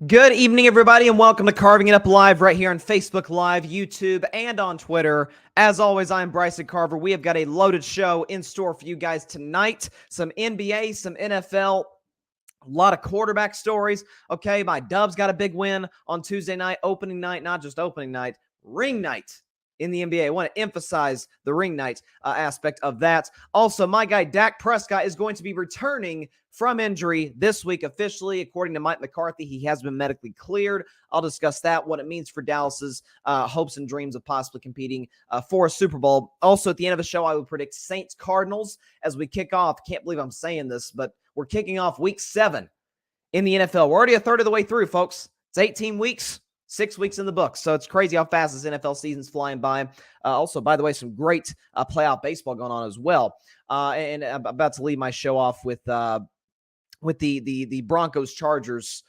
Good evening, everybody, and welcome to Carving It Up Live right here on Facebook Live, YouTube, and on Twitter. As always, I'm Bryson Carver. We have got a loaded show in store for you guys tonight. Some NBA, some NFL, a lot of quarterback stories. Okay, my Dubs got a big win on Tuesday night, opening night, not just opening night, ring night in the NBA. I want to emphasize the ring night aspect of that. Also, my guy Dak Prescott is going to be returning from injury this week officially. According to Mike McCarthy, he has been medically cleared. I'll discuss that, what it means for Dallas's hopes and dreams of possibly competing for a Super Bowl. Also, at the end of the show, I will predict Saints Cardinals as we kick off. Can't believe I'm saying this, but we're kicking off week 7 in the NFL. We're already a third of the way through, folks. It's 18 weeks. 6 weeks in the books. So it's crazy how fast this NFL season's flying by. Also, by the way, some great playoff baseball going on as well. And I'm about to leave my show off with the Broncos Chargers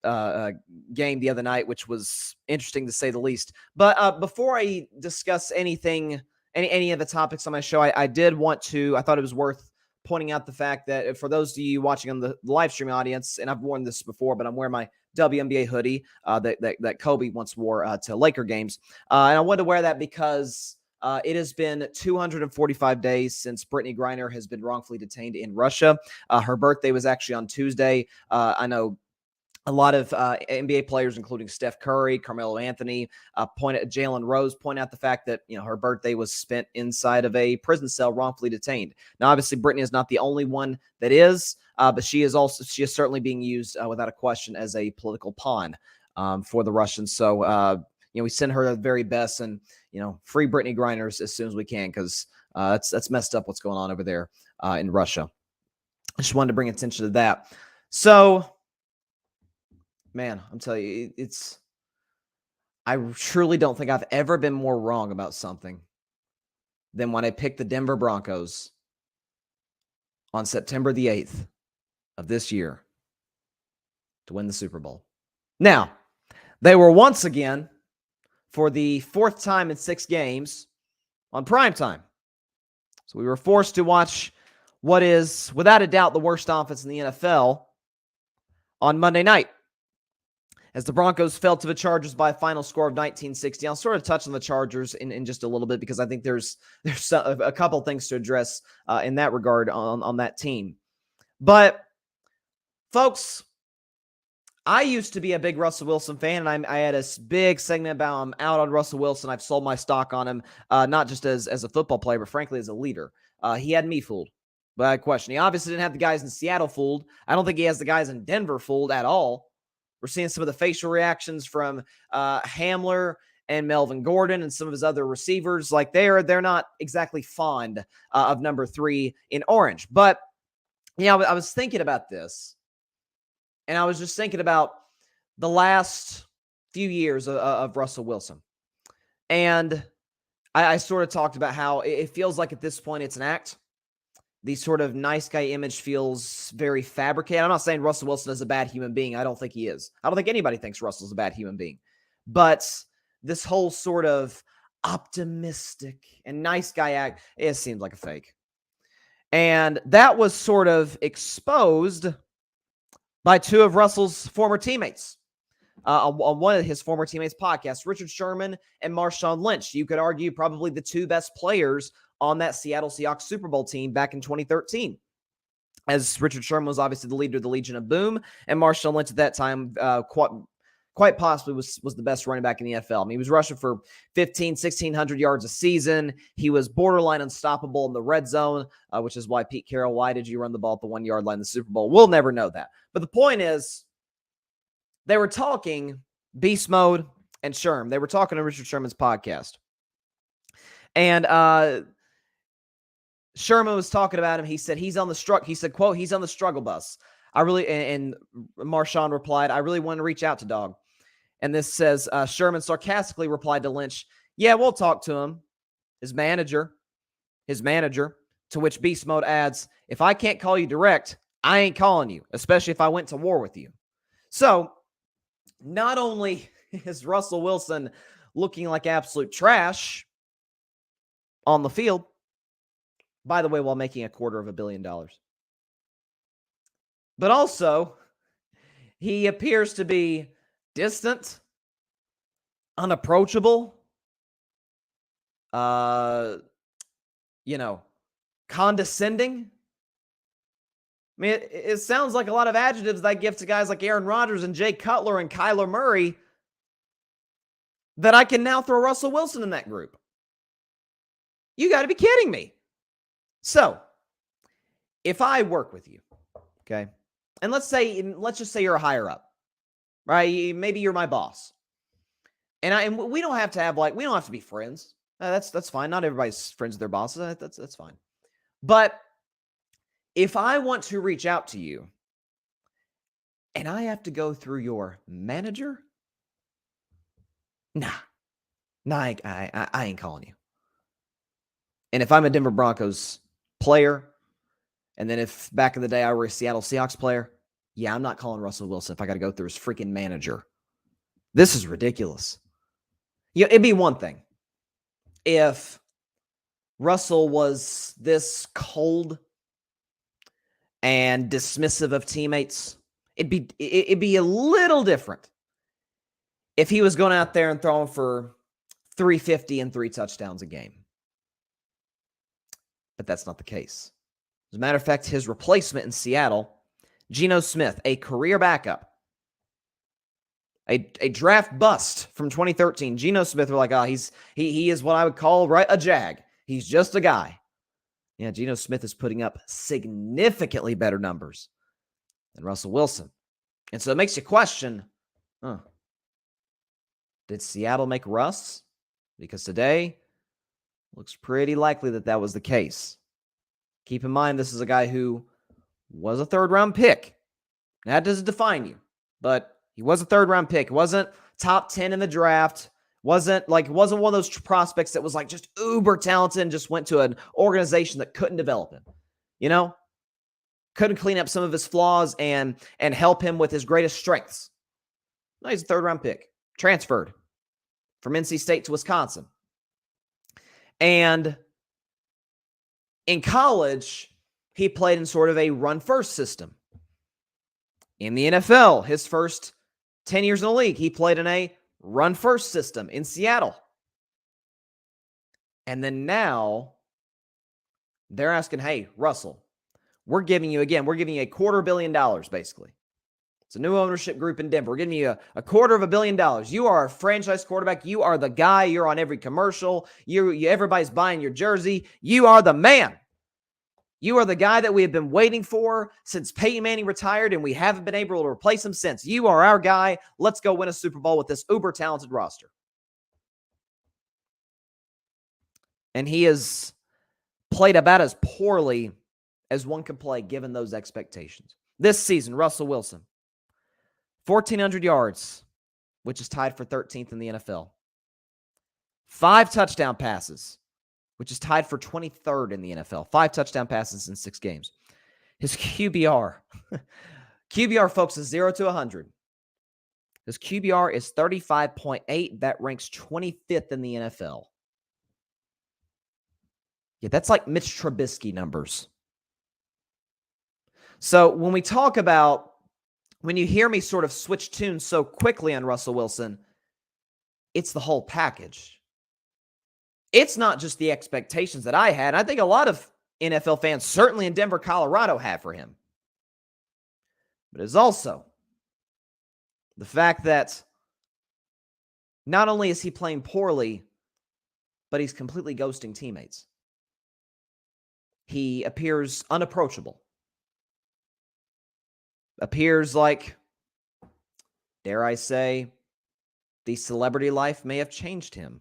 game the other night, which was interesting to say the least. But before I discuss any of the topics on my show, I thought it was worth pointing out the fact that for those of you watching on the live streaming audience, and I've worn this before, but I'm wearing my WNBA hoodie that Kobe once wore to Laker games. And I wanted to wear that because it has been 245 days since Brittany Griner has been wrongfully detained in Russia. Her birthday was actually on Tuesday. I know a lot of NBA players, including Steph Curry, Carmelo Anthony, Jalen Rose, point out the fact that her birthday was spent inside of a prison cell, wrongfully detained. Now, obviously, Brittany is not the only one that is, but she is certainly being used without a question as a political pawn for the Russians. So, we send her the very best, and free Brittany Griner as soon as we can, because that's messed up what's going on over there in Russia. I just wanted to bring attention to that. So, man, I'm telling you, I truly don't think I've ever been more wrong about something than when I picked the Denver Broncos on September the 8th of this year to win the Super Bowl. Now, they were once again, for the 4th time in 6 games, on primetime. So we were forced to watch what is, without a doubt, the worst offense in the NFL on Monday night, as the Broncos fell to the Chargers by a final score of 19-16. I'll sort of touch on the Chargers in just a little bit, because I think there's a couple things to address in that regard on that team. But, folks, I used to be a big Russell Wilson fan, and I had a big segment about I'm out on Russell Wilson. I've sold my stock on him, not just as a football player, but frankly as a leader. He had me fooled. But I question. He obviously didn't have the guys in Seattle fooled. I don't think he has the guys in Denver fooled at all. We're seeing some of the facial reactions from Hamler and Melvin Gordon and some of his other receivers. Like they're not exactly fond of number 3 in orange. But I was thinking about this, and I was just thinking about the last few years of Russell Wilson, and I sort of talked about how it feels like at this point it's an act. The sort of nice guy image feels very fabricated. I'm not saying Russell Wilson is a bad human being. I don't think he is. I don't think anybody thinks Russell's a bad human being. But this whole sort of optimistic and nice guy act, it seems like a fake. And that was sort of exposed by 2 of Russell's former teammates. On one of his former teammates' podcasts, Richard Sherman and Marshawn Lynch. You could argue probably the 2 best players on that Seattle Seahawks Super Bowl team back in 2013. As Richard Sherman was obviously the leader of the Legion of Boom, and Marshawn Lynch at that time quite possibly was the best running back in the NFL. I mean, he was rushing for 1,600 yards a season. He was borderline unstoppable in the red zone, which is why Pete Carroll, why did you run the ball at the 1-yard line in the Super Bowl? We'll never know that. But the point is, they were talking Beast Mode and Sherm. They were talking on Richard Sherman's podcast. And Sherman was talking about him. He said, he's on the he said, quote, he's on the struggle bus. And Marshawn replied, I really want to reach out to Dog. And this says, Sherman sarcastically replied to Lynch, yeah, we'll talk to him. His manager, to which Beast Mode adds, if I can't call you direct, I ain't calling you, especially if I went to war with you. So, not only is Russell Wilson looking like absolute trash on the field, by the way, while making $250 million, but also He appears to be distant, unapproachable, condescending. I mean, it sounds like a lot of adjectives that I give to guys like Aaron Rodgers and Jay Cutler and Kyler Murray that I can now throw Russell Wilson in that group. You got to be kidding me. So, if I work with you, okay, and let's just say you're a higher up, right? Maybe you're my boss, and we don't have to be friends. That's fine. Not everybody's friends with their bosses. That's fine. But if I want to reach out to you, and I have to go through your manager, nah, I ain't calling you. And if I'm a Denver Broncos player, and then if back in the day I were a Seattle Seahawks player, yeah, I'm not calling Russell Wilson if I got to go through his freaking manager. This is ridiculous. Yeah, it'd be one thing if Russell was this cold and dismissive of teammates. It'd be a little different if he was going out there and throwing for 350 and 3 touchdowns a game. But that's not the case. As a matter of fact, his replacement in Seattle, Geno Smith, a career backup, a draft bust from 2013. Geno Smith, were like, he is what I would call a jag. He's just a guy. Yeah, Geno Smith is putting up significantly better numbers than Russell Wilson. And so it makes you question, did Seattle make Russ? Because today, looks pretty likely that was the case. Keep in mind, this is a guy who was a third-round pick. That doesn't define you, but he was a third-round pick. It wasn't top 10 in the draft. Wasn't one of those prospects that was like just uber talented and just went to an organization that couldn't develop him. Couldn't clean up some of his flaws and help him with his greatest strengths. No, he's a third-round pick. Transferred from NC State to Wisconsin. And in college, he played in sort of a run-first system. In the NFL, his first 10 years in the league, he played in a run-first system in Seattle. And then now, they're asking, hey, Russell, we're giving you $250 million, basically. It's a new ownership group in Denver. We're giving you a $250 million. You are a franchise quarterback. You are the guy. You're on every commercial. Everybody's buying your jersey. You are the man. You are the guy that we have been waiting for since Peyton Manning retired, and we haven't been able to replace him since. You are our guy. Let's go win a Super Bowl with this uber-talented roster. And he has played about as poorly as one could play given those expectations. This season, Russell Wilson, 1,400 yards, which is tied for 13th in the NFL. 5 touchdown passes, which is tied for 23rd in the NFL. 5 touchdown passes in 6 games. His QBR, folks, is 0 to 100. His QBR is 35.8. That ranks 25th in the NFL. Yeah, that's like Mitch Trubisky numbers. So when you hear me sort of switch tunes so quickly on Russell Wilson, it's the whole package. It's not just the expectations that I had. I think a lot of NFL fans, certainly in Denver, Colorado, have for him. But it's also the fact that not only is he playing poorly, but he's completely ghosting teammates. He appears unapproachable. Appears like, dare I say, the celebrity life may have changed him.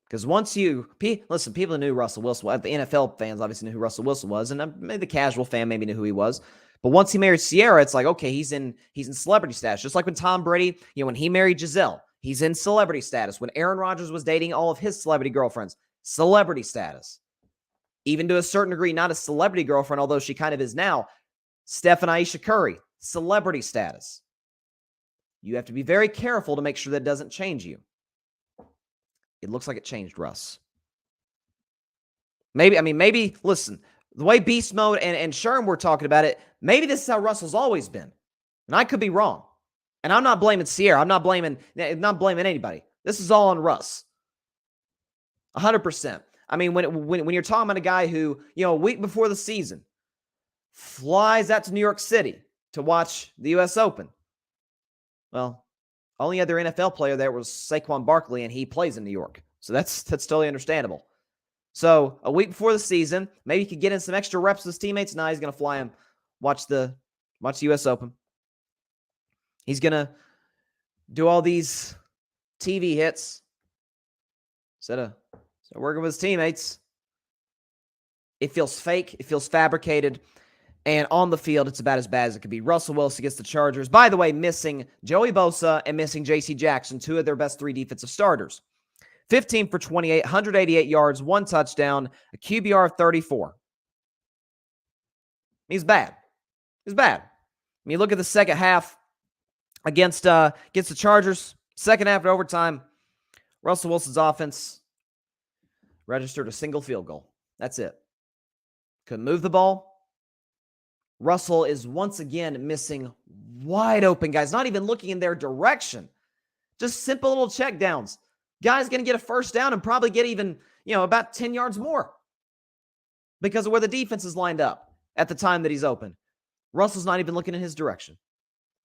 Because listen, people knew Russell Wilson. Well, the NFL fans obviously knew who Russell Wilson was, and maybe the casual fan maybe knew who he was. But once he married Sierra, it's like, okay, he's in celebrity status. Just like when Tom Brady, when he married Giselle, he's in celebrity status. When Aaron Rodgers was dating all of his celebrity girlfriends, celebrity status. Even to a certain degree, not a celebrity girlfriend, although she kind of is now. Steph and Aisha Curry, celebrity status. You have to be very careful to make sure that doesn't change you. It looks like it changed Russ. Maybe, listen, the way Beast Mode and Sherman were talking about it, maybe this is how Russell's always been. And I could be wrong. And I'm not blaming Sierra. I'm not blaming anybody. This is all on Russ. 100%. I mean, when you're talking about a guy who, a week before the season flies out to New York City to watch the U.S. Open. Well, only other NFL player there was Saquon Barkley, and he plays in New York. So that's totally understandable. So a week before the season, maybe he could get in some extra reps with his teammates. Now he's going to fly him, watch the U.S. Open. He's going to do all these TV hits instead of working with his teammates. It feels fake. It feels fabricated. And on the field, it's about as bad as it could be. Russell Wilson against the Chargers. By the way, missing Joey Bosa and missing J.C. Jackson, two of their best three defensive starters. 15 for 28, 188 yards, one touchdown, a QBR of 34. He's bad. He's bad. I mean, look at the second half against the Chargers. Second half of overtime, Russell Wilson's offense registered a single field goal. That's it. Couldn't move the ball. Russell is once again missing wide open guys, not even looking in their direction. Just simple little check downs. Guy's going to get a first down and probably get even, about 10 yards more because of where the defense is lined up at the time that he's open. Russell's not even looking in his direction.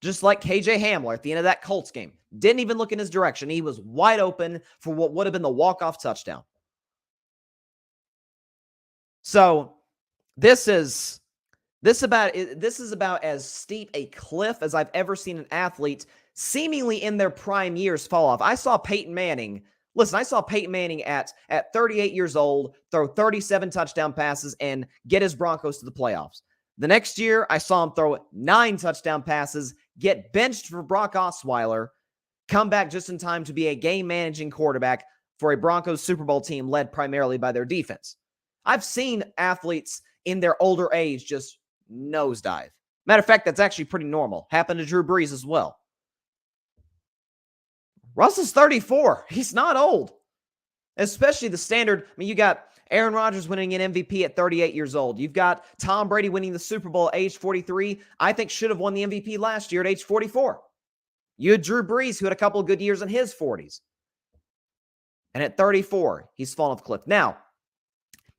Just like KJ Hamler at the end of that Colts game. Didn't even look in his direction. He was wide open for what would have been the walk-off touchdown. So this is about as steep a cliff as I've ever seen an athlete seemingly in their prime years fall off. I saw Peyton Manning at 38 years old throw 37 touchdown passes and get his Broncos to the playoffs. The next year, I saw him throw 9 touchdown passes, get benched for Brock Osweiler, come back just in time to be a game-managing quarterback for a Broncos Super Bowl team led primarily by their defense. I've seen athletes in their older age just nosedive. Matter of fact, that's actually pretty normal. Happened to Drew Brees as well. Russell's 34. He's not old. Especially the standard. I mean, you got Aaron Rodgers winning an MVP at 38 years old. You've got Tom Brady winning the Super Bowl at age 43. I think should have won the MVP last year at age 44. You had Drew Brees, who had a couple of good years in his 40s. And at 34, he's fallen off the cliff. Now,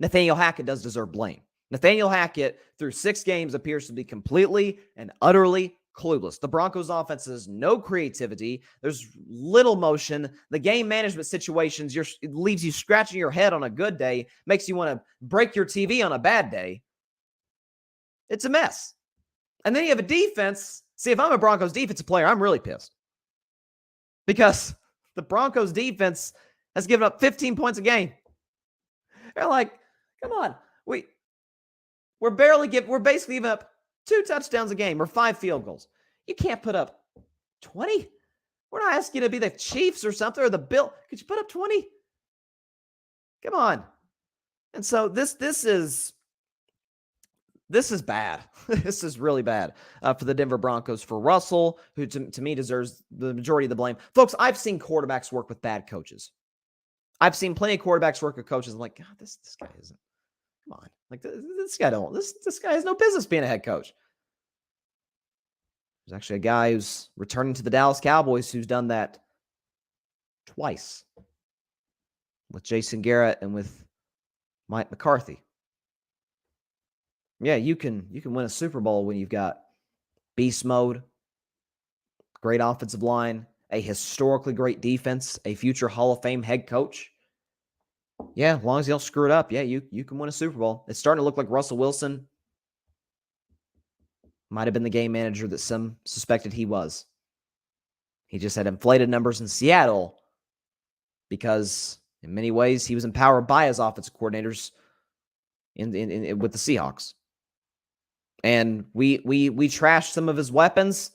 Nathaniel Hackett does deserve blame. Nathaniel Hackett, through 6 games, appears to be completely and utterly clueless. The Broncos offense has no creativity. There's little motion. The game management situations it leaves you scratching your head on a good day, makes you want to break your TV on a bad day. It's a mess. And then you have a defense. See, if I'm a Broncos defensive player, I'm really pissed. Because the Broncos defense has given up 15 points a game. They're like, come on. We're basically giving up 2 touchdowns a game or 5 field goals. You can't put up 20. We're not asking you to be the Chiefs or something or the Bills. Could you put up 20? Come on. And so this is bad. This is really bad for the Denver Broncos, for Russell, who to me deserves the majority of the blame. Folks, I've seen quarterbacks work with bad coaches. I've seen plenty of quarterbacks work with coaches. I'm like, God, this guy isn't. Come on. Like, this guy has no business being a head coach. There's actually a guy who's returning to the Dallas Cowboys who's done that twice with Jason Garrett and with Mike McCarthy. Yeah, you can win a Super Bowl when you've got beast mode, great offensive line, a historically great defense, a future Hall of Fame head coach. Yeah, as long as you don't screw it up, yeah, you can win a Super Bowl. It's starting to look like Russell Wilson might have been the game manager that some suspected he was. He just had inflated numbers in Seattle because in many ways he was empowered by his offensive coordinators with the Seahawks. And we trashed some of his weapons.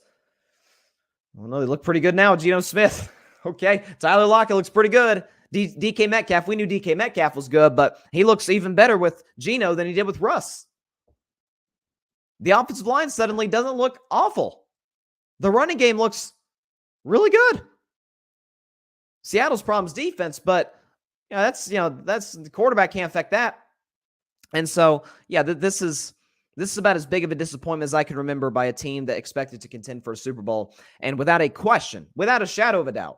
Well, no, they look pretty good now. Geno Smith. Okay. Tyler Lockett looks pretty good. DK Metcalf, we knew DK Metcalf was good, but he looks even better with Geno than he did with Russ. The offensive line suddenly doesn't look awful. The running game looks really good. Seattle's problem's defense, but that's the quarterback can't affect that. And so, yeah, this is This is about as big of a disappointment as I can remember by a team that expected to contend for a Super Bowl. And without a question, without a shadow of a doubt,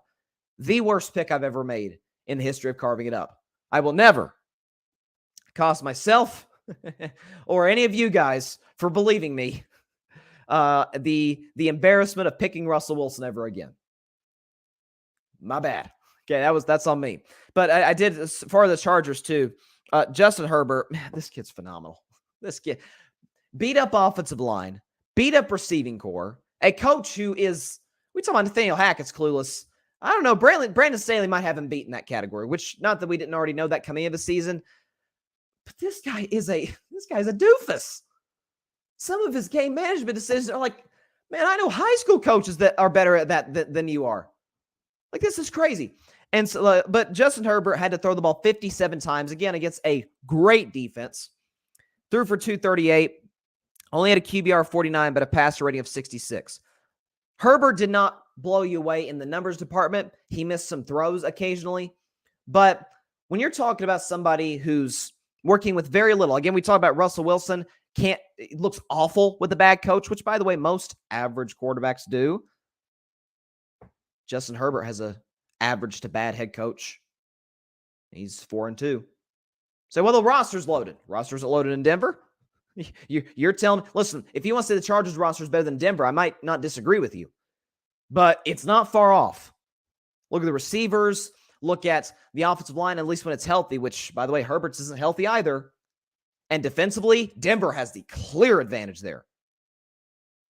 the worst pick I've ever made in the history of carving it up. I will never cost myself or any of you guys for believing me the embarrassment of picking Russell Wilson ever again. My bad. Okay, that's on me. But I did, as far as the Chargers too, Justin Herbert, man, this kid's phenomenal. This kid, beat up offensive line, beat up receiving core, a coach who is, we talk about Nathaniel Hackett's clueless. I don't know, Brandon Staley might have him beat in that category, which, not that we didn't already know that coming into the season, but this guy's a doofus. Some of his game management decisions are like, man, I know high school coaches that are better at that than you are. Like, this is crazy. And so, but Justin Herbert had to throw the ball 57 times, again, against a great defense. Threw for 238. Only had a QBR of 49, but a passer rating of 66. Herbert did not blow you away in the numbers department. He missed some throws occasionally. But when you're talking about somebody who's working with very little, again, we talk about Russell Wilson, it looks awful with a bad coach, which, by the way, most average quarterbacks do. Justin Herbert has a average to bad head coach. He's 4-2. So, well, the roster's loaded. Roster's loaded in Denver. You're telling, listen, if you want to say the Chargers roster is better than Denver, I might not disagree with you. But it's not far off. Look at the receivers. Look at the offensive line, at least when it's healthy, which, by the way, Herbert's isn't healthy either. And defensively, Denver has the clear advantage there,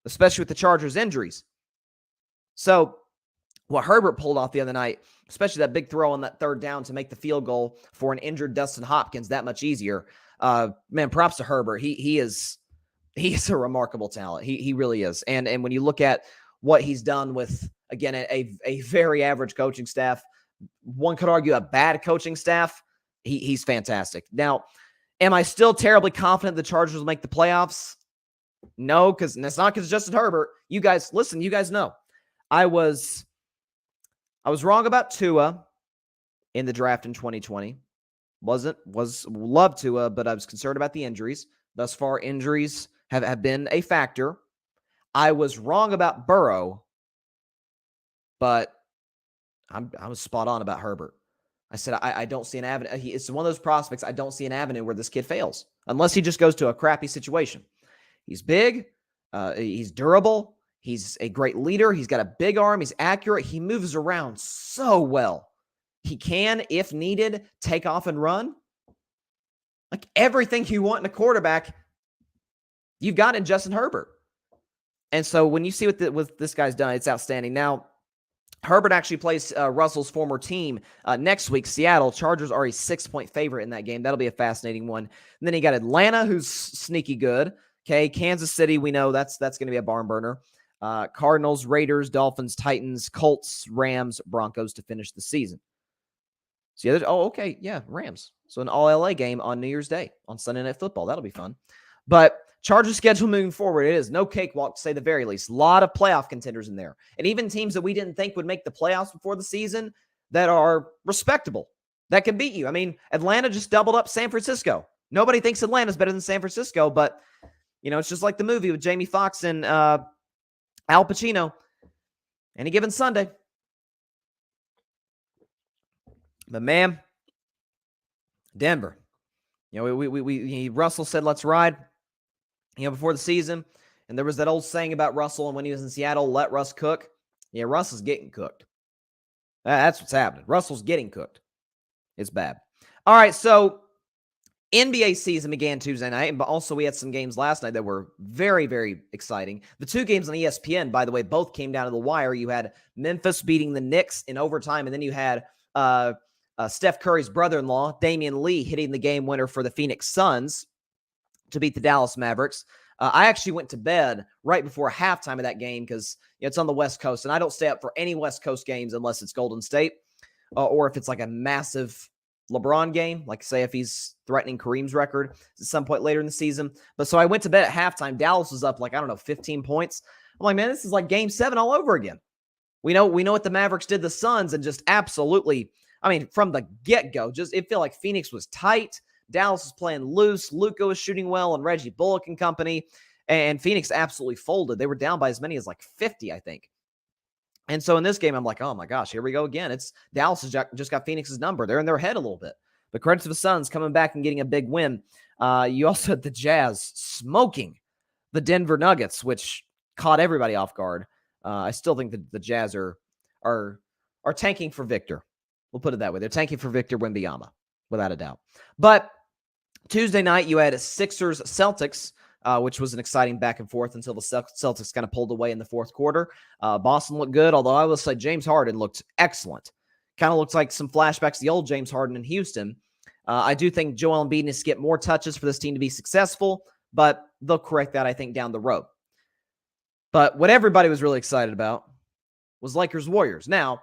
especially with the Chargers' injuries. So, what Herbert pulled off the other night, especially that big throw on that third down to make the field goal for an injured Dustin Hopkins that much easier. Man, props to Herbert. He is a remarkable talent. He really is. And when you look at what he's done with, again, a very average coaching staff, one could argue a bad coaching staff, he's fantastic. Now, am I still terribly confident the Chargers will make the playoffs? No, because that's not because Justin Herbert. You guys, listen, you guys know. I was wrong about Tua in the draft in 2020. Loved Tua, but I was concerned about the injuries. Thus far, injuries have been a factor. I was wrong about Burrow, but I was spot on about Herbert. I said I don't see an avenue. It's one of those prospects. I don't see an avenue where this kid fails unless he just goes to a crappy situation. He's big. He's durable. He's a great leader. He's got a big arm. He's accurate. He moves around so well. He can, if needed, take off and run. Like everything you want in a quarterback, you've got in Justin Herbert. And so when you see what this guy's done, it's outstanding. Now, Herbert actually plays Russell's former team next week, Seattle. Chargers are a 6-point favorite in that game. That'll be a fascinating one. And then you got Atlanta, who's sneaky good. Okay, Kansas City, we know that's going to be a barn burner. Cardinals, Raiders, Dolphins, Titans, Colts, Rams, Broncos to finish the season. So Rams. So an all-LA game on New Year's Day on Sunday Night Football. That'll be fun. But Chargers schedule moving forward, it is no cakewalk to say the very least. A lot of playoff contenders in there. And even teams that we didn't think would make the playoffs before the season that are respectable, that can beat you. I mean, Atlanta just doubled up San Francisco. Nobody thinks Atlanta's better than San Francisco, but, it's just like the movie with Jamie Foxx and Al Pacino. Any given Sunday. But, man, Denver. Russell said, let's ride. Before the season, and there was that old saying about Russell, and when he was in Seattle, let Russ cook. Yeah, Russ is getting cooked. That's what's happening. Russell's getting cooked. It's bad. All right, so NBA season began Tuesday night, but also we had some games last night that were very, very exciting. The two games on ESPN, by the way, both came down to the wire. You had Memphis beating the Knicks in overtime, and then you had Steph Curry's brother-in-law, Damian Lee, hitting the game winner for the Phoenix Suns to beat the Dallas Mavericks. I actually went to bed right before halftime of that game because it's on the West Coast, and I don't stay up for any West Coast games unless it's Golden State or if it's like a massive LeBron game, like say if he's threatening Kareem's record at some point later in the season. But so I went to bed at halftime. Dallas was up 15 points. I'm like, man, this is like Game 7 all over again. We know what the Mavericks did to the Suns and just absolutely, from the get-go, it felt like Phoenix was tight. Dallas is playing loose. Luka was shooting well, and Reggie Bullock and company. And Phoenix absolutely folded. They were down by as many as like 50, I think. And so in this game, I'm like, oh my gosh, here we go again. It's Dallas has just got Phoenix's number. They're in their head a little bit. But credit to the Suns coming back and getting a big win. You also had the Jazz smoking the Denver Nuggets, which caught everybody off guard. I still think that the Jazz are tanking for Victor. We'll put it that way. They're tanking for Victor Wembanyama, without a doubt. But Tuesday night, you had Sixers-Celtics, which was an exciting back and forth until the Celtics kind of pulled away in the fourth quarter. Boston looked good, although I will say James Harden looked excellent. Kind of looks like some flashbacks to the old James Harden in Houston. I do think Joel Embiid needs to get more touches for this team to be successful, but they'll correct that, I think, down the road. But what everybody was really excited about was Lakers-Warriors. Now,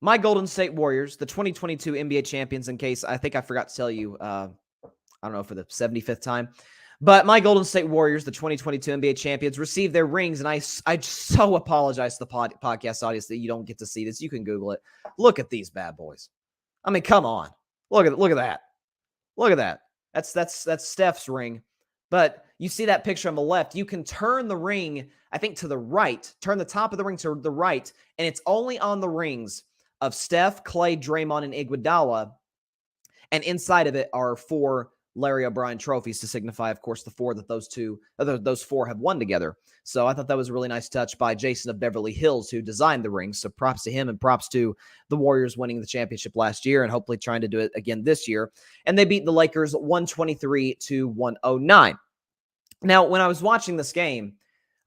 my Golden State Warriors, the 2022 NBA champions, in case I think I forgot to tell you, I don't know, for the 75th time, but my Golden State Warriors, the 2022 NBA champions, received their rings, and I so apologize to the podcast audience that you don't get to see this. You can Google it. Look at these bad boys. I mean, come on. Look at that. Look at that. That's Steph's ring. But you see that picture on the left. You can turn the ring, I think, to the right. Turn the top of the ring to the right, and it's only on the rings of Steph, Clay, Draymond, and Iguodala. And inside of it are 4 Larry O'Brien trophies to signify, of course, the 4 that those 4 have won together. So I thought that was a really nice touch by Jason of Beverly Hills, who designed the rings. So props to him and props to the Warriors winning the championship last year and hopefully trying to do it again this year. And they beat the Lakers 123-109. Now, when I was watching this game,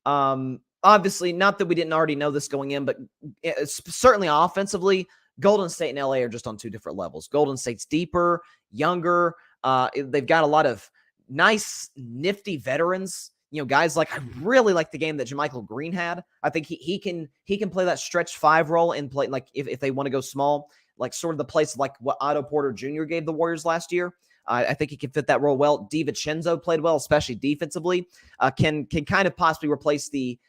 obviously, not that we didn't already know this going in, but certainly offensively, Golden State and LA are just on 2 different levels. Golden State's deeper, younger. They've got a lot of nice, nifty veterans. You know, guys like, I really like the game that JaMychal Green had. I think he can play that stretch 5 role and play, like, if they want to go small, like sort of the place like what Otto Porter Jr. gave the Warriors last year. I think he can fit that role well. DiVincenzo played well, especially defensively. Can kind of possibly replace the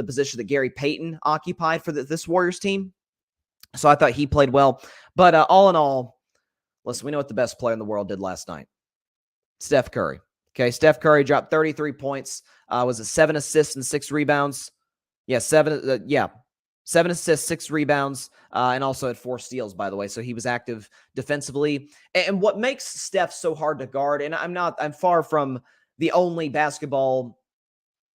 position that Gary Payton occupied for this Warriors team. So I thought he played well. But all in all, listen, we know what the best player in the world did last night. Steph Curry. Okay, Steph Curry dropped 33 points. Was it 7 assists and 6 rebounds? Yeah, 7 assists, 6 rebounds, and also had 4 steals, by the way. So he was active defensively. And what makes Steph so hard to guard, and I'm far from the only basketball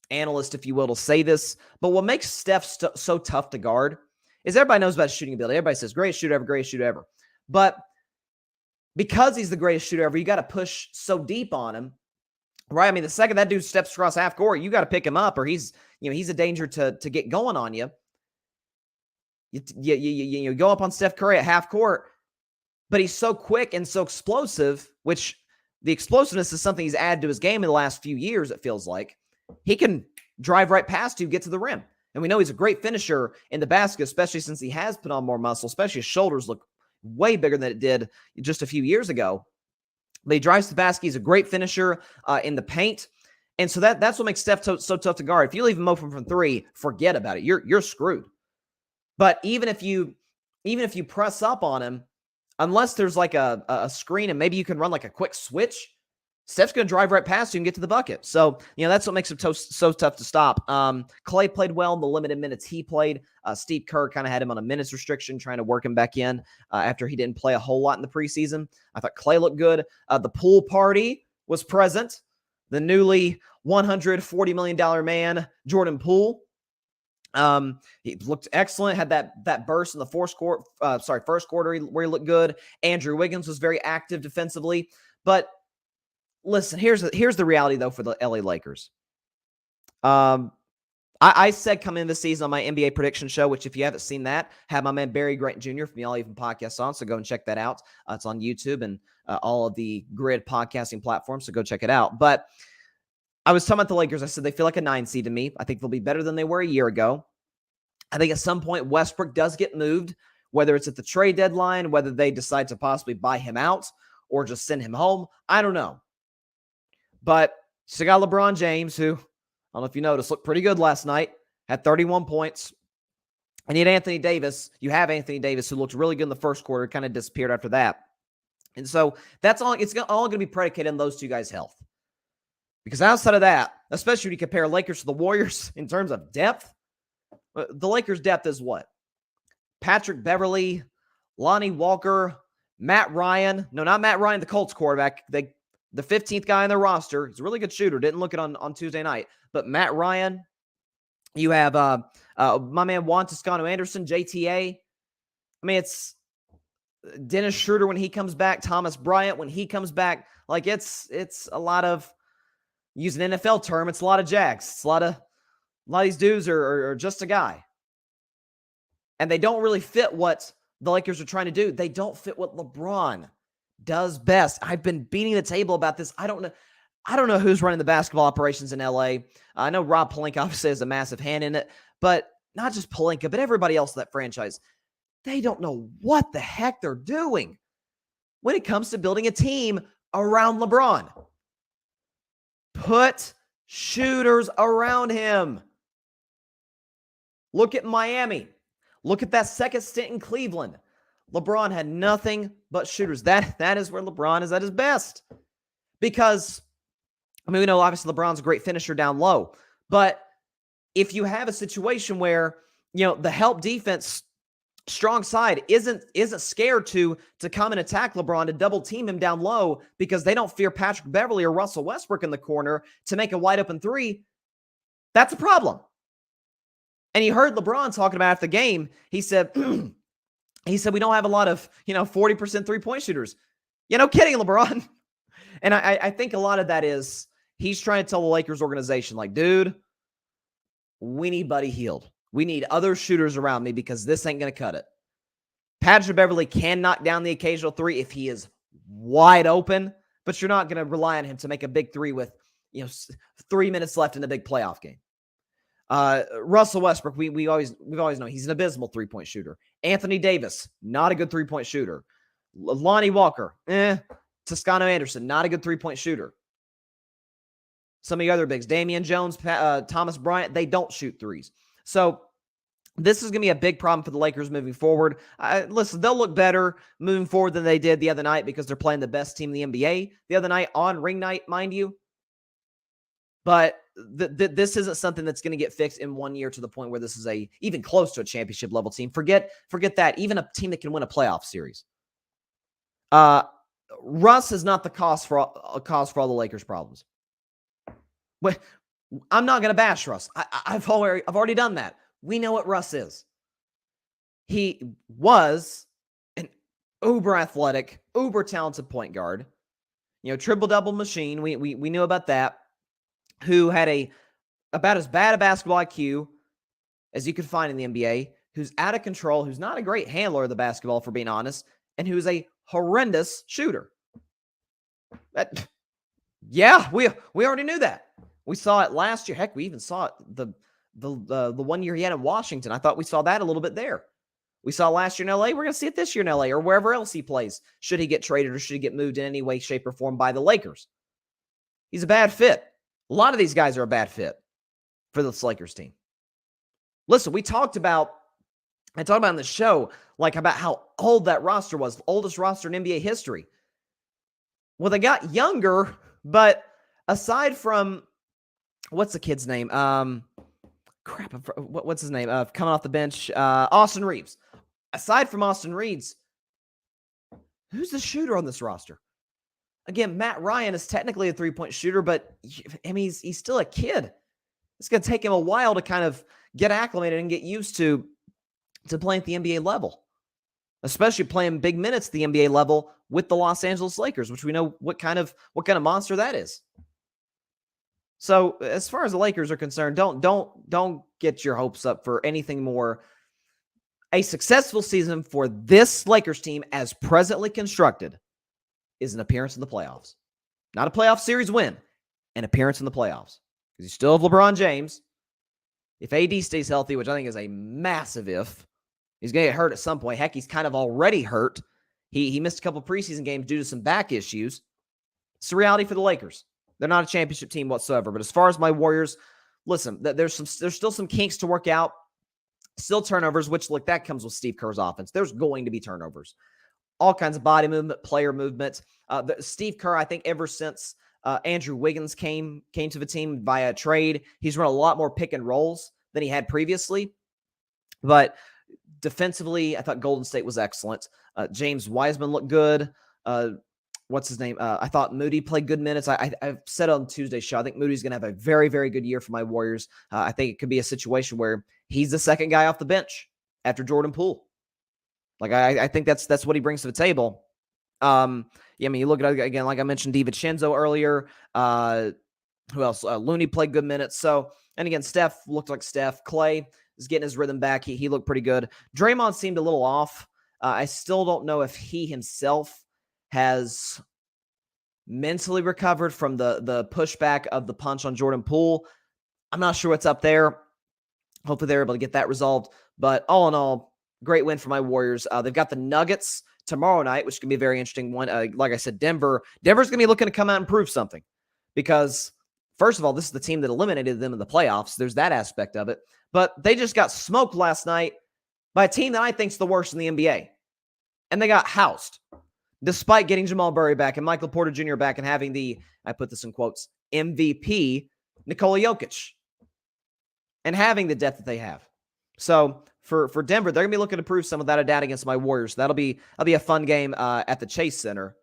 analyst, if you will, to say this, but what makes Steph so tough to guard is everybody knows about his shooting ability. Everybody says, greatest shooter ever. But because he's the greatest shooter ever, you got to push so deep on him, right? I mean, the second that dude steps across half court, you got to pick him up, or he's a danger to get going on you. You go up on Steph Curry at half court, but he's so quick and so explosive, which the explosiveness is something he's added to his game in the last few years, it feels like. He can drive right past you, get to the rim. And we know he's a great finisher in the basket, especially since he has put on more muscle, especially his shoulders look way bigger than it did just a few years ago. But he drives the basket. He's a great finisher in the paint. And so that's what makes Steph so tough to guard. If you leave him open from 3, forget about it. You're screwed. But even if you press up on him, unless there's like a screen and maybe you can run like a quick switch, Steph's going to drive right past you and get to the bucket. So, that's what makes him so tough to stop. Clay played well in the limited minutes he played. Steve Kerr kind of had him on a minutes restriction, trying to work him back in after he didn't play a whole lot in the preseason. I thought Clay looked good. The pool party was present. The newly $140 million man, Jordan Poole. He looked excellent, had that burst in the first quarter where he looked good. Andrew Wiggins was very active defensively. But listen, here's the reality, though, for the LA Lakers. I said coming into the season on my NBA prediction show, which if you haven't seen that, have my man Barry Grant Jr. from the All Even podcast on, so go and check that out. It's on YouTube and all of the Grid podcasting platforms, so go check it out. But I was talking about the Lakers. I said they feel like a 9 seed to me. I think they'll be better than they were a year ago. I think at some point Westbrook does get moved, whether it's at the trade deadline, whether they decide to possibly buy him out or just send him home. I don't know. But you still got LeBron James, who, I don't know if you noticed, looked pretty good last night, had 31 points. And you had Anthony Davis. You have Anthony Davis, who looked really good in the first quarter, kind of disappeared after that. And so that's all. It's all going to be predicated on those two guys' health. Because outside of that, especially when you compare Lakers to the Warriors in terms of depth, the Lakers' depth is what? Patrick Beverley, Lonnie Walker, Matt Ryan. No, not Matt Ryan, the Colts quarterback. The 15th guy on their roster. He's a really good shooter. Didn't look it on Tuesday night. But Matt Ryan. You have my man Juan Toscano-Anderson, JTA. I mean, it's Dennis Schroeder when he comes back, Thomas Bryant when he comes back. Like, it's a lot of, use an NFL term, it's a lot of jacks. It's a lot of these dudes are just a guy. And they don't really fit what the Lakers are trying to do. They don't fit what LeBron does best. I've been beating the table about this. I don't know who's running the basketball operations in LA. I know Rob Pelinka obviously has a massive hand in it, but not just Pelinka, but everybody else in that franchise. They don't know what the heck they're doing when it comes to building a team around LeBron. Put shooters around him. Look at Miami. Look at that second stint in Cleveland. LeBron had nothing but shooters. That is where LeBron is at his best. Because, I mean, we know obviously LeBron's a great finisher down low. But if you have a situation where, the help defense strong side isn't scared to come and attack LeBron, to double team him down low because they don't fear Patrick Beverley or Russell Westbrook in the corner to make a wide open three, that's a problem. And you heard LeBron talking about after the game. He said, we don't have a lot of, 40% three-point shooters. No kidding, LeBron. And I think a lot of that is he's trying to tell the Lakers organization, like, dude, we need Buddy Hield. We need other shooters around me because this ain't going to cut it. Patrick Beverley can knock down the occasional three if he is wide open, but you're not going to rely on him to make a big three with, 3 minutes left in a big playoff game. Russell Westbrook, we've always known he's an abysmal three-point shooter. Anthony Davis, not a good three-point shooter. Lonnie Walker, Toscano-Anderson, not a good three-point shooter. Some of the other bigs, Damian Jones, Thomas Bryant, they don't shoot threes. So this is going to be a big problem for the Lakers moving forward. Listen, they'll look better moving forward than they did the other night because they're playing the best team in the NBA the other night on ring night, mind you. But this isn't something that's going to get fixed in 1 year to the point where this is even close to a championship level team. Forget that. Even a team that can win a playoff series. Russ is not the cause for all the Lakers' problems. But I'm not going to bash Russ. I've already done that. We know what Russ is. He was an uber athletic, uber talented point guard. Triple-double machine. We knew about that. Who had about as bad a basketball IQ as you could find in the NBA, who's out of control, who's not a great handler of the basketball, for being honest, and who's a horrendous shooter. We already knew that. We saw it last year. Heck, we even saw it the 1 year he had in Washington. I thought we saw that a little bit there. We saw last year in LA. We're going to see it this year in LA or wherever else he plays. Should he get traded or should he get moved in any way, shape, or form by the Lakers? He's a bad fit. A lot of these guys are a bad fit for this Lakers team. Listen, I talked about in the show, like, about how old that roster was, the oldest roster in NBA history. Well, they got younger, but aside from, what's the kid's name? What's his name? Coming off the bench, Austin Reeves. Aside from Austin Reeves, who's the shooter on this roster? Again, Matt Ryan is technically a three-point shooter, but I mean, he's still a kid. It's going to take him a while to kind of get acclimated and get used to playing at the NBA level, especially playing big minutes at the NBA level with the Los Angeles Lakers, which we know what kind of monster that is. So as far as the Lakers are concerned, don't get your hopes up for anything more. A successful season for this Lakers team as presently constructed is an appearance in the playoffs. Not a playoff series win, an appearance in the playoffs. Because you still have LeBron James. If AD stays healthy, which I think is a massive if, he's going to get hurt at some point. Heck, he's kind of already hurt. He missed a couple preseason games due to some back issues. It's the reality for the Lakers. They're not a championship team whatsoever. But as far as my Warriors, listen, there's still some kinks to work out. Still turnovers, which, look, that comes with Steve Kerr's offense. There's going to be turnovers. all kinds of body movement, player movement. Steve Kerr, I think ever since Andrew Wiggins came to the team via trade, he's run a lot more pick and rolls than he had previously. But defensively, I thought Golden State was excellent. James Wiseman looked good. What's his name? I thought Moody played good minutes. I've said on Tuesday's show, I think Moody's going to have a very, very good year for my Warriors. I think it could be a situation where he's the second guy off the bench after Jordan Poole. Like, I think that's what he brings to the table. Yeah, I mean, you look at it again, like I mentioned, DiVincenzo earlier. Who else? Looney played good minutes. So, and again, Steph looked like Steph. Clay is getting his rhythm back. He looked pretty good. Draymond seemed a little off. I still don't know if he himself has mentally recovered from the pushback of the punch on Jordan Poole. I'm not sure what's up there. Hopefully they're able to get that resolved. But all in all, great win for my Warriors. They've got the Nuggets tomorrow night, which can be a very interesting one. Like I said, Denver's going to be looking to come out and prove something. Because, first of all, this is the team that eliminated them in the playoffs. There's that aspect of it. But they just got smoked last night by a team that I think is the worst in the NBA. And they got housed. Despite getting Jamal Murray back and Michael Porter Jr. back and having the, I put this in quotes, MVP, Nikola Jokic. And having the depth that they have. So, for Denver, they're going to be looking to prove some of that data against my Warriors. That'll be a fun game at the Chase Center.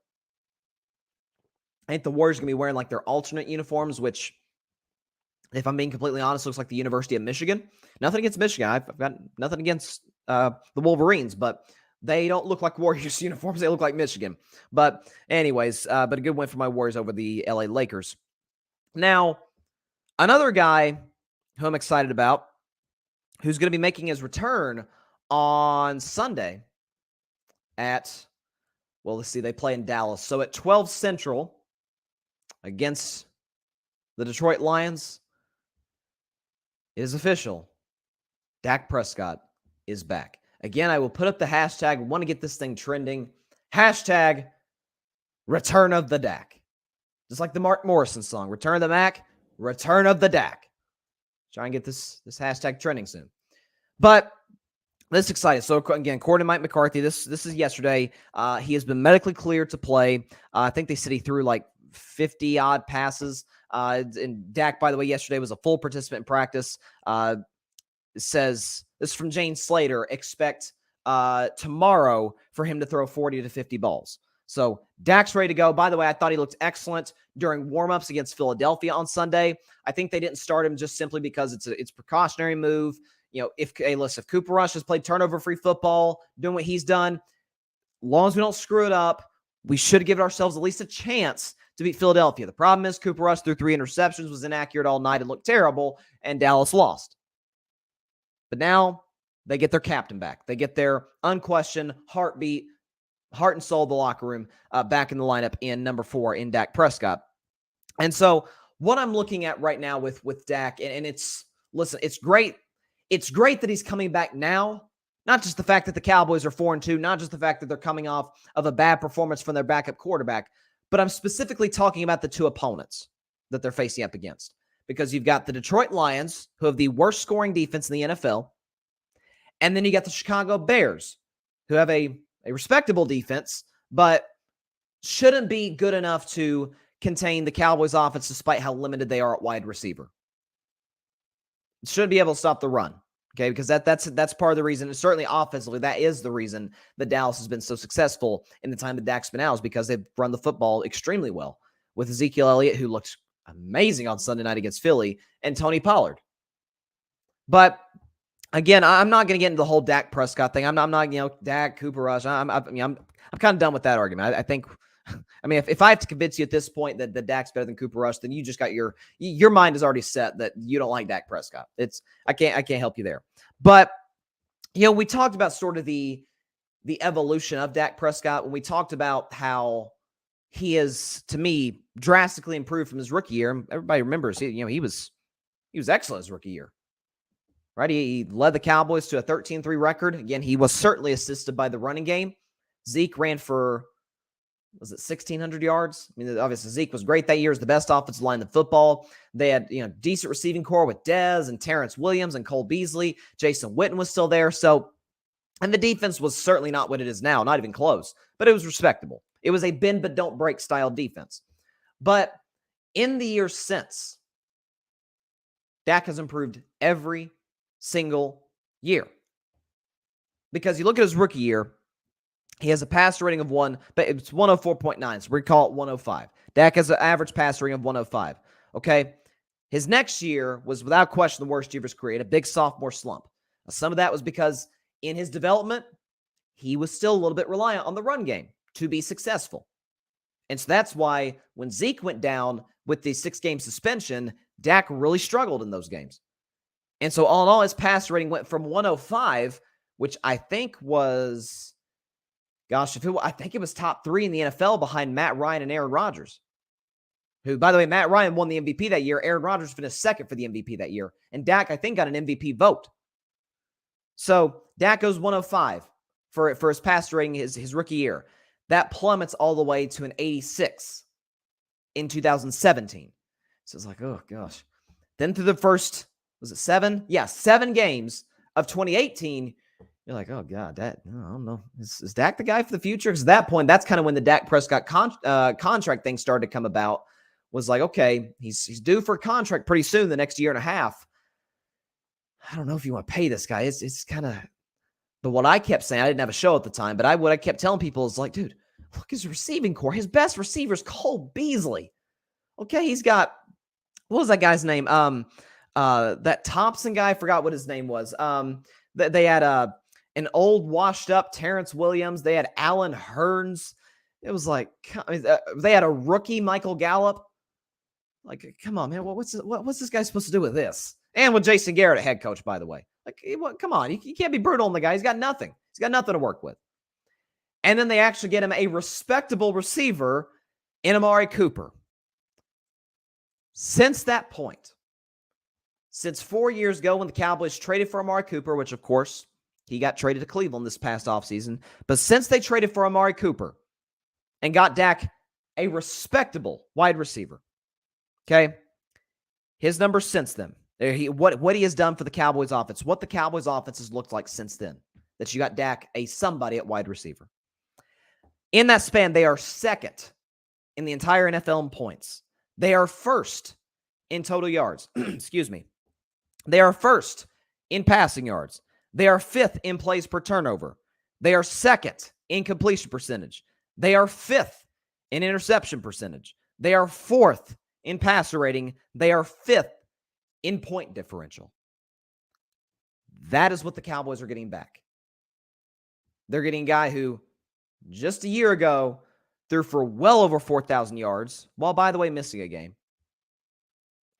I think the Warriors are going to be wearing like their alternate uniforms, which, if I'm being completely honest, looks like the University of Michigan. Nothing against Michigan. I've got nothing against the Wolverines, but they don't look like Warriors uniforms. They look like Michigan. But anyways, but a good win for my Warriors over the LA Lakers. Now, another guy who I'm excited about, who's going to be making his return on Sunday at, well, let's see, they play in Dallas. So at 12 Central against the Detroit Lions, it is official. Dak Prescott is back. Again, I will put up the hashtag. Want to get this thing trending. Hashtag Return of the Dak. Just like the Mark Morrison song. Return of the Mac, Return of the Dak. Try and get this hashtag trending soon. But this is exciting. So again, according to Mike McCarthy, this is yesterday. He has been medically cleared to play. I think they said he threw like 50-odd passes. And Dak, by the way, yesterday was a full participant in practice. It says, this is from Jane Slater, expect tomorrow for him to throw 40 to 50 balls. So Dak's ready to go. By the way, I thought he looked excellent during warmups against Philadelphia on Sunday. I think they didn't start him just simply because it's a precautionary move. You know, if Cooper Rush has played turnover-free football, doing what he's done, as long as we don't screw it up, we should give ourselves at least a chance to beat Philadelphia. The problem is Cooper Rush threw 3 interceptions, was inaccurate all night, and looked terrible, and Dallas lost. But now they get their captain back. They get their unquestioned heartbeat, heart and soul of the locker room back in the lineup in number 4 in Dak Prescott. And so what I'm looking at right now with Dak, and it's, listen, it's great. It's great that he's coming back now. Not just the fact that the Cowboys are 4-2, not just the fact that they're coming off of a bad performance from their backup quarterback, but I'm specifically talking about the 2 opponents that they're facing up against. Because you've got the Detroit Lions, who have the worst scoring defense in the NFL, and then you got the Chicago Bears, who have a respectable defense, but shouldn't be good enough to contain the Cowboys offense despite how limited they are at wide receiver. Should be able to stop the run, okay? Because that's part of the reason, and certainly offensively, that is the reason that Dallas has been so successful in the time that Dak's been out, is because they've run the football extremely well with Ezekiel Elliott, who looks amazing on Sunday night against Philly, and Tony Pollard. But again, I'm not going to get into the whole Dak Prescott thing. I'm not, Dak, Cooper Rush. I'm kind of done with that argument. I think, if I have to convince you at this point that Dak's better than Cooper Rush, then you just got your mind is already set that you don't like Dak Prescott. I can't help you there. But we talked about sort of the evolution of Dak Prescott when we talked about how he is, to me, drastically improved from his rookie year. Everybody remembers, he was excellent his rookie year. Right? He led the Cowboys to a 13-3 record. Again, he was certainly assisted by the running game. Zeke ran for, was it 1,600 yards? Obviously, Zeke was great that year. He was the best offensive line in football. They had, decent receiving core with Dez and Terrence Williams and Cole Beasley. Jason Witten was still there. So And the defense was certainly not what it is now, not even close, but it was respectable. It was a bend but don't break style defense. But in the years since, Dak has improved every single year. Because you look at his rookie year, he has a passer rating of 1, but it's 104.9, so we call it 105. Dak has an average passer rating of 105, okay? His next year was without question the worst year of his career, a big sophomore slump. Now, some of that was because in his development, he was still a little bit reliant on the run game to be successful. And so that's why when Zeke went down with the 6-game suspension, Dak really struggled in those games. And so all in all, his passer rating went from 105, which I think was, I think it was top 3 in the NFL behind Matt Ryan and Aaron Rodgers. Who, by the way, Matt Ryan won the MVP that year. Aaron Rodgers finished second for the MVP that year. And Dak, I think, got an MVP vote. So Dak goes 105 for his passer rating his rookie year. That plummets all the way to an 86 in 2017. So it's like, oh, gosh. Then through the first, was it 7? Yeah, 7 games of 2018, you're like, oh, God, I don't know. Is Dak the guy for the future? Because at that point, that's kind of when the Dak Prescott contract thing started to come about. Was like, okay, he's due for a contract pretty soon, the next year and a half. I don't know if you want to pay this guy. It's kind of, but what I kept saying, I didn't have a show at the time, but what I kept telling people is like, dude, look, his receiving core. His best receiver is Cole Beasley. Okay, he's got, what was that guy's name? That Thompson guy, I forgot what his name was. They had an old washed up Terrence Williams. They had Allen Hurns. It was like, they had a rookie Michael Gallup. Like, come on, man. What's this guy supposed to do with this? And with Jason Garrett, a head coach, by the way. Like, come on. You can't be brutal on the guy. He's got nothing. He's got nothing to work with. And then they actually get him a respectable receiver in Amari Cooper. Since that point, since 4 years ago when the Cowboys traded for Amari Cooper, which, of course, he got traded to Cleveland this past offseason. But since they traded for Amari Cooper and got Dak a respectable wide receiver, okay, his numbers since then, what he has done for the Cowboys offense, what the Cowboys offense has looked like since then, that you got Dak a somebody at wide receiver. In that span, they are second in the entire NFL in points. They are first in total yards. Excuse me. They are first in passing yards. They are fifth in plays per turnover. They are second in completion percentage. They are fifth in interception percentage. They are fourth in passer rating. They are fifth in point differential. That is what the Cowboys are getting back. They're getting a guy who just a year ago threw for well over 4,000 yards, while, by the way, missing a game,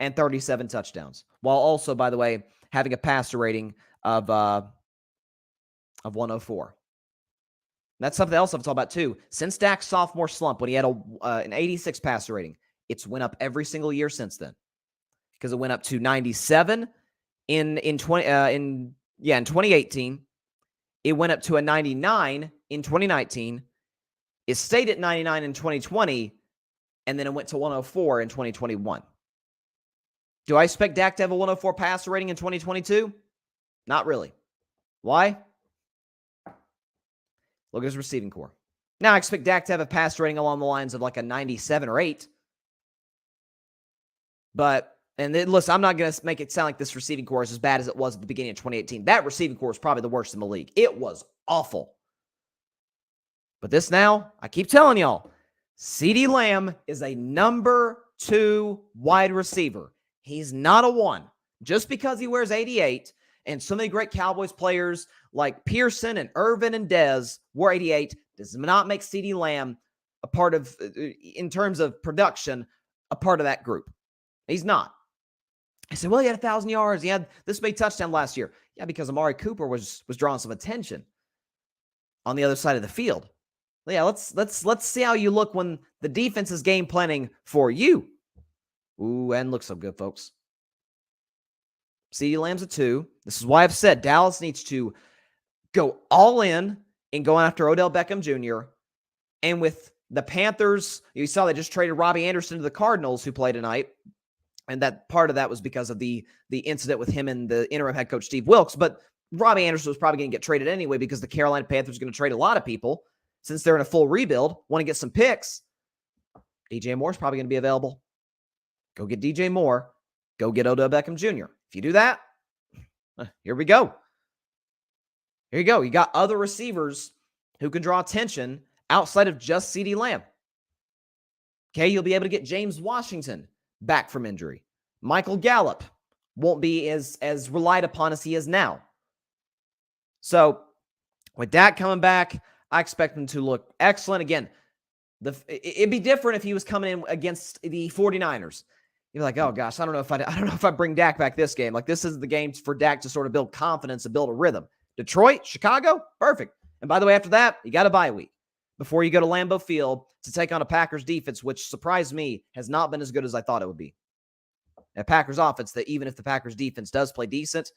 and 37 touchdowns, while also, by the way, having a passer rating of 104. That's something else I've talked about too. Since Dak's sophomore slump, when he had an 86 passer rating, it's went up every single year since then, because it went up to 97 in 2018. It went up to a 99 in 2019. It stayed at 99 in 2020, and then it went to 104 in 2021. Do I expect Dak to have a 104 passer rating in 2022? Not really. Why? Look at his receiving core. Now, I expect Dak to have a passer rating along the lines of like a 97 or 8. But, listen, I'm not going to make it sound like this receiving core is as bad as it was at the beginning of 2018. That receiving core is probably the worst in the league. It was awful. But this now, I keep telling y'all, CeeDee Lamb is a number 2 wide receiver. He's not a 1. Just because he wears 88, and so many great Cowboys players like Pearson and Irvin and Dez wore 88, does not make CeeDee Lamb a part of, in terms of production, a part of that group. He's not. I said, well, he had 1,000 yards. He had this big touchdown last year. Yeah, because Amari Cooper was drawing some attention on the other side of the field. Yeah, let's see how you look when the defense is game planning for you. Ooh, and looks so good, folks. CeeDee Lamb's a 2. This is why I've said Dallas needs to go all in going after Odell Beckham Jr. And with the Panthers, you saw they just traded Robbie Anderson to the Cardinals, who play tonight. And that part of that was because of the incident with him and the interim head coach Steve Wilkes. But Robbie Anderson was probably going to get traded anyway because the Carolina Panthers are going to trade a lot of people since they're in a full rebuild, want to get some picks. DJ Moore's probably going to be available. Go get DJ Moore. Go get Odell Beckham Jr. If you do that, here we go. Here you go. You got other receivers who can draw attention outside of just CeeDee Lamb. Okay, you'll be able to get James Washington back from injury. Michael Gallup won't be as relied upon as he is now. So, with Dak coming back, I expect him to look excellent. Again, it'd be different if he was coming in against the 49ers. You're like, oh gosh, I don't know if I bring Dak back this game. Like, this is the game for Dak to sort of build confidence and build a rhythm. Detroit, Chicago, perfect. And by the way, after that, you got a bye week before you go to Lambeau Field to take on a Packers defense, which surprised me has not been as good as I thought it would be. A Packers offense that even if the Packers defense does play decent,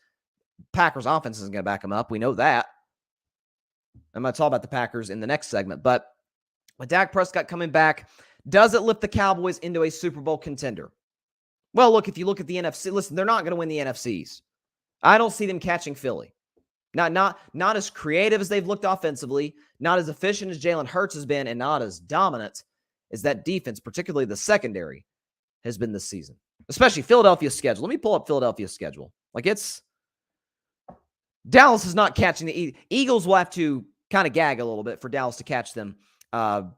Packers offense isn't going to back them up. We know that. I'm going to talk about the Packers in the next segment. But with Dak Prescott coming back, does it lift the Cowboys into a Super Bowl contender? Well, look, if you look at the NFC, listen, they're not going to win the NFCs. I don't see them catching Philly. Not as creative as they've looked offensively, not as efficient as Jalen Hurts has been, and not as dominant as that defense, particularly the secondary, has been this season. Especially Philadelphia's schedule. Let me pull up Philadelphia's schedule. Dallas is not catching the Eagles. Will have to kind of gag a little bit for Dallas to catch them for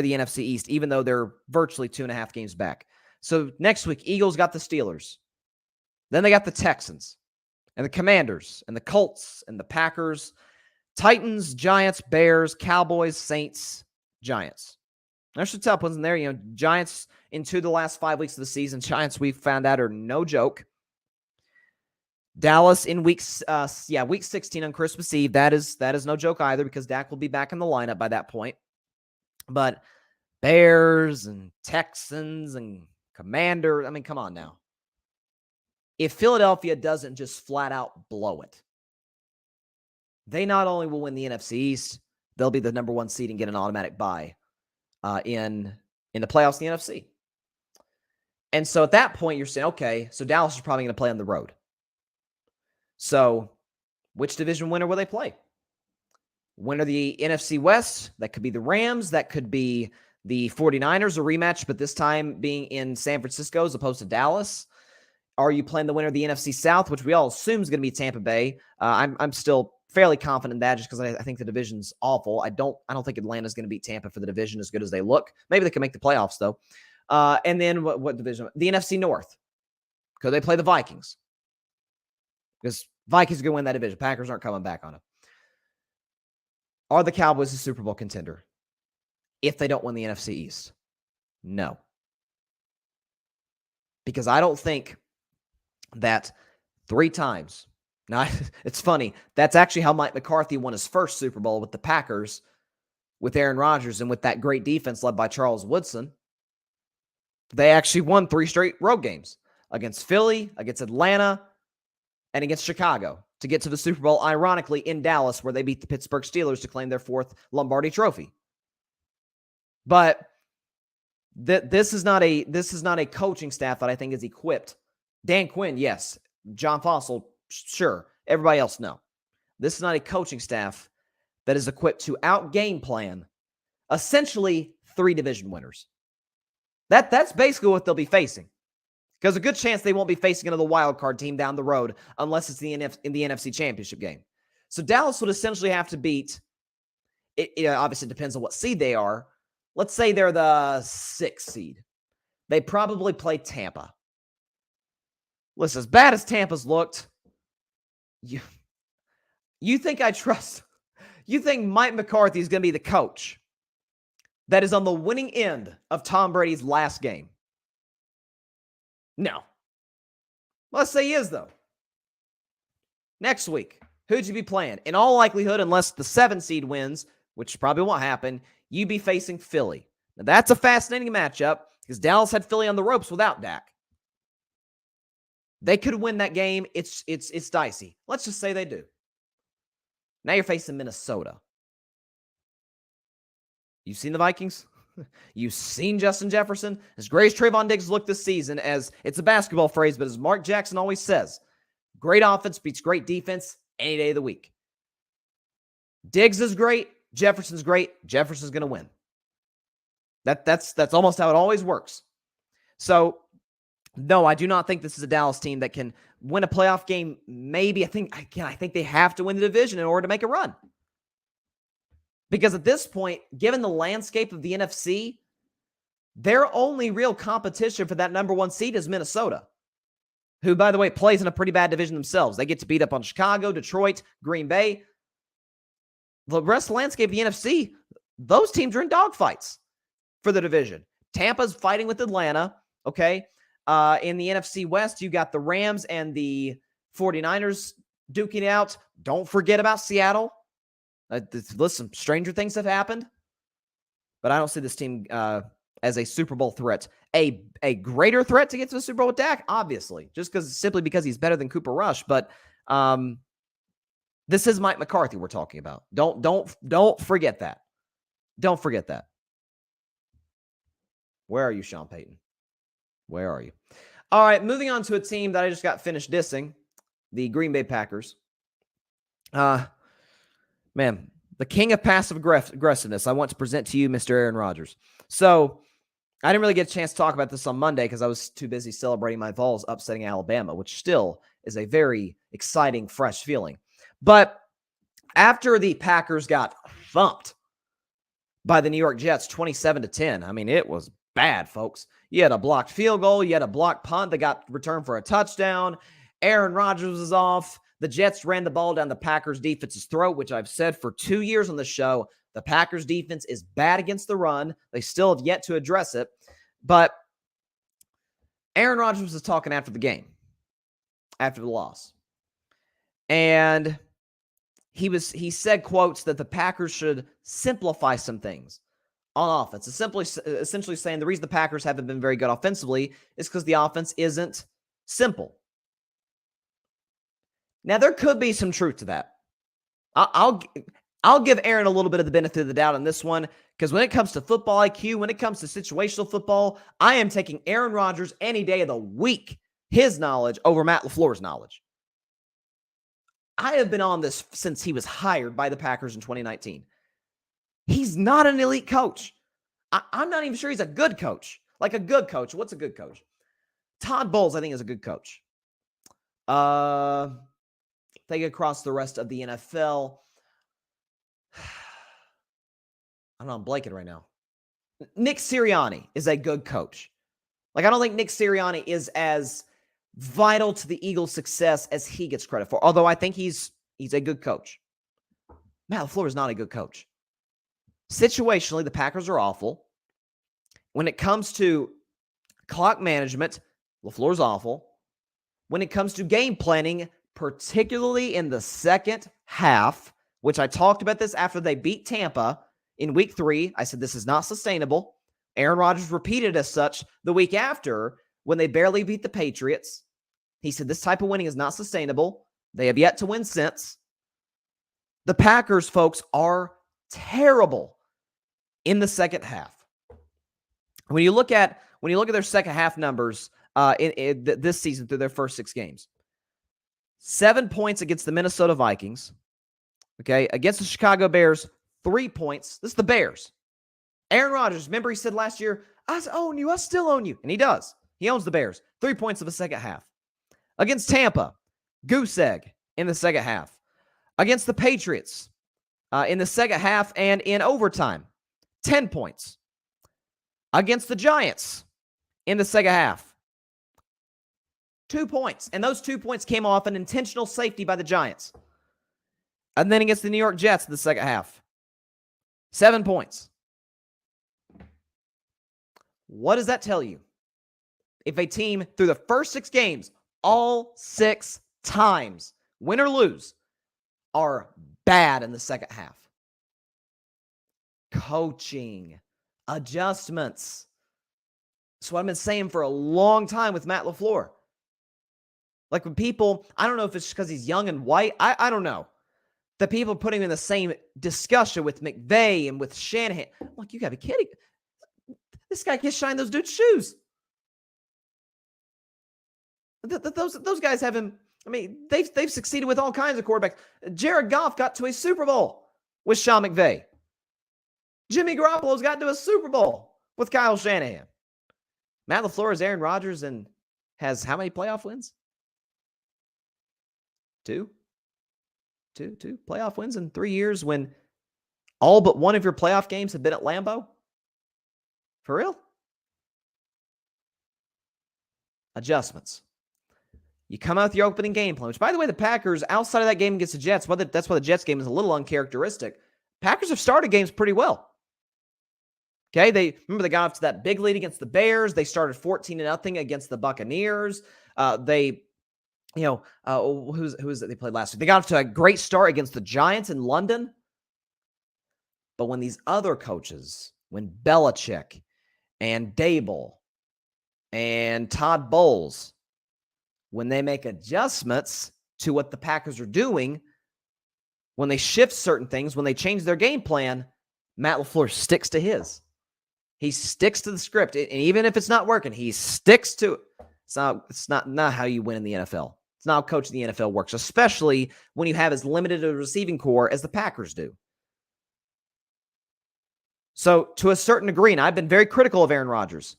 the NFC East, even though they're virtually 2.5 games back. So next week, Eagles got the Steelers. Then they got the Texans and the Commanders and the Colts and the Packers, Titans, Giants, Bears, Cowboys, Saints, Giants. There's some tough ones in there. Giants into the last 5 weeks of the season. Giants, we found out, are no joke. Dallas in week 16 on Christmas Eve. That is no joke either because Dak will be back in the lineup by that point. But Bears and Texans and Commanders, I mean, come on now. If Philadelphia doesn't just flat out blow it, they not only will win the NFC East, they'll be the number 1 seed and get an automatic bye in the playoffs in the NFC. And so at that point, you're saying, okay, so Dallas is probably going to play on the road. So which division winner will they play? Winner of the NFC West, that could be the Rams, that could be the 49ers, a rematch, but this time being in San Francisco as opposed to Dallas. Are you playing the winner of the NFC South, which we all assume is going to be Tampa Bay? I'm still fairly confident in that just because I think the division's awful. I don't think Atlanta's going to beat Tampa for the division as good as they look. Maybe they can make the playoffs, though. And then what division? The NFC North. Could they play the Vikings? Because Vikings are going to win that division. Packers aren't coming back on them. Are the Cowboys a Super Bowl contender if they don't win the NFC East? No. Because I don't think that 3 times. Now, it's funny. That's actually how Mike McCarthy won his first Super Bowl with the Packers, with Aaron Rodgers, and with that great defense led by Charles Woodson. They actually won 3 straight road games against Philly, against Atlanta, and against Chicago to get to the Super Bowl, ironically, in Dallas, where they beat the Pittsburgh Steelers to claim their 4th Lombardi trophy. But this is not a coaching staff that I think is equipped. Dan Quinn, yes. John Fossil, sure. Everybody else, no. This is not a coaching staff that is equipped to out-game plan essentially 3 division winners. That's basically what they'll be facing. Because a good chance they won't be facing another wild card team down the road unless it's in the NFC Championship game. So Dallas would essentially have to beat, it obviously depends on what seed they are. Let's say they're the 6th seed. They probably play Tampa. Listen, as bad as Tampa's looked, you think Mike McCarthy is going to be the coach that is on the winning end of Tom Brady's last game? No. Let's say he is, though. Next week, who'd you be playing? In all likelihood, unless the 7 seed wins, which probably won't happen, you'd be facing Philly. Now, that's a fascinating matchup because Dallas had Philly on the ropes without Dak. They could win that game. It's dicey. Let's just say they do. Now you're facing Minnesota. You've seen the Vikings? You've seen Justin Jefferson? As great as Trayvon Diggs looked this season, as it's a basketball phrase, but as Mark Jackson always says, great offense beats great defense any day of the week. Diggs is great. Jefferson's great. Jefferson's going to win. That's almost how it always works. So, no, I do not think this is a Dallas team that can win a playoff game. Maybe I think they have to win the division in order to make a run. Because at this point, given the landscape of the NFC, their only real competition for that number one seed is Minnesota, who, by the way, plays in a pretty bad division themselves. They get to beat up on Chicago, Detroit, Green Bay. The rest of the landscape of the NFC, those teams are in dogfights for the division. Tampa's fighting with Atlanta, okay? In the NFC West, you got the Rams and the 49ers duking it out. Don't forget about Seattle. Listen, stranger things have happened, but I don't see this team as a Super Bowl threat. A greater threat to get to the Super Bowl with Dak, obviously, just simply because he's better than Cooper Rush. But this is Mike McCarthy we're talking about. Don't forget that. Don't forget that. Where are you, Sean Payton? Where are you? All right, moving on to a team that I just got finished dissing, the Green Bay Packers. Man, the king of passive aggressiveness. I want to present to you Mr. Aaron Rodgers. So, I didn't really get a chance to talk about this on Monday because I was too busy celebrating my Vols upsetting Alabama, which still is a very exciting, fresh feeling. But after the Packers got thumped by the New York Jets 27-10, I mean, it was bad, folks. You had a blocked field goal. You had a blocked punt that got returned for a touchdown. Aaron Rodgers was off. The Jets ran the ball down the Packers' defense's throat, which I've said for 2 years on the show. The Packers' defense is bad against the run. They still have yet to address it. But Aaron Rodgers was talking after the game, after the loss. And he said quotes that the Packers should simplify some things on offense. Essentially saying the reason the Packers haven't been very good offensively is because the offense isn't simple. Now, there could be some truth to that. I'll give Aaron a little bit of the benefit of the doubt on this one, because when it comes to football IQ, when it comes to situational football, I am taking Aaron Rodgers any day of the week, his knowledge over Matt LaFleur's knowledge. I have been on this since he was hired by the Packers in 2019. He's not an elite coach. I'm not even sure he's a good coach. Like a good coach. What's a good coach? Todd Bowles, I think, is a good coach. Take it across the rest of the NFL. I don't know, I'm blanking right now. Nick Sirianni is a good coach. Like, I don't think Nick Sirianni is as vital to the Eagles' success as he gets credit for, although I think he's a good coach. Matt LaFleur is not a good coach. Situationally, the Packers are awful. When it comes to clock management, LaFleur's awful. When it comes to game planning, particularly in the second half, which I talked about this after they beat Tampa in week 3. I said this is not sustainable. Aaron Rodgers repeated as such the week after when they barely beat the Patriots. He said this type of winning is not sustainable. They have yet to win since. The Packers, folks, are terrible in the second half. When you look at their second half numbers in this season through their first 6 games, 7 points against the Minnesota Vikings. Okay, against the Chicago Bears, 3 points. This is the Bears. Aaron Rodgers, remember he said last year, I own you, I still own you. And he does. He owns the Bears. 3 points of the second half. Against Tampa, goose egg in the second half. Against the Patriots in the second half and in overtime, 10 points. Against the Giants in the second half, 2 points. And those 2 points came off an intentional safety by the Giants. And then against the New York Jets in the second half, 7 points. What does that tell you? If a team through the first 6 games, all 6 times, win or lose, are bad in the second half. Coaching, adjustments. That's what I've been saying for a long time with Matt LaFleur. Like when people, I don't know if it's because he's young and white. I don't know. The people putting him in the same discussion with McVay and with Shanahan. I'm like, you gotta be kidding. This guy can't shine those dudes' shoes. Those guys have him. I mean, they've succeeded with all kinds of quarterbacks. Jared Goff got to a Super Bowl with Sean McVay. Jimmy Garoppolo's got to a Super Bowl with Kyle Shanahan. Matt LaFleur is Aaron Rodgers and has how many playoff wins? Two playoff wins in 3 years when all but one of your playoff games have been at Lambeau? For real? Adjustments. You come out with your opening game plan, which, by the way, the Packers, outside of that game against the Jets, that's why the Jets game is a little uncharacteristic. Packers have started games pretty well. Okay, they got off to that big lead against the Bears. They started 14-0 against the Buccaneers. Who's it they played last week? They got off to a great start against the Giants in London. But when these other coaches, when Belichick and Dable and Todd Bowles, when they make adjustments to what the Packers are doing, when they shift certain things, when they change their game plan, Matt LaFleur sticks to his. He sticks to the script. And even if it's not working, he sticks to it. It's not how you win in the NFL. It's not how coaching the NFL works, especially when you have as limited a receiving core as the Packers do. So to a certain degree, and I've been very critical of Aaron Rodgers,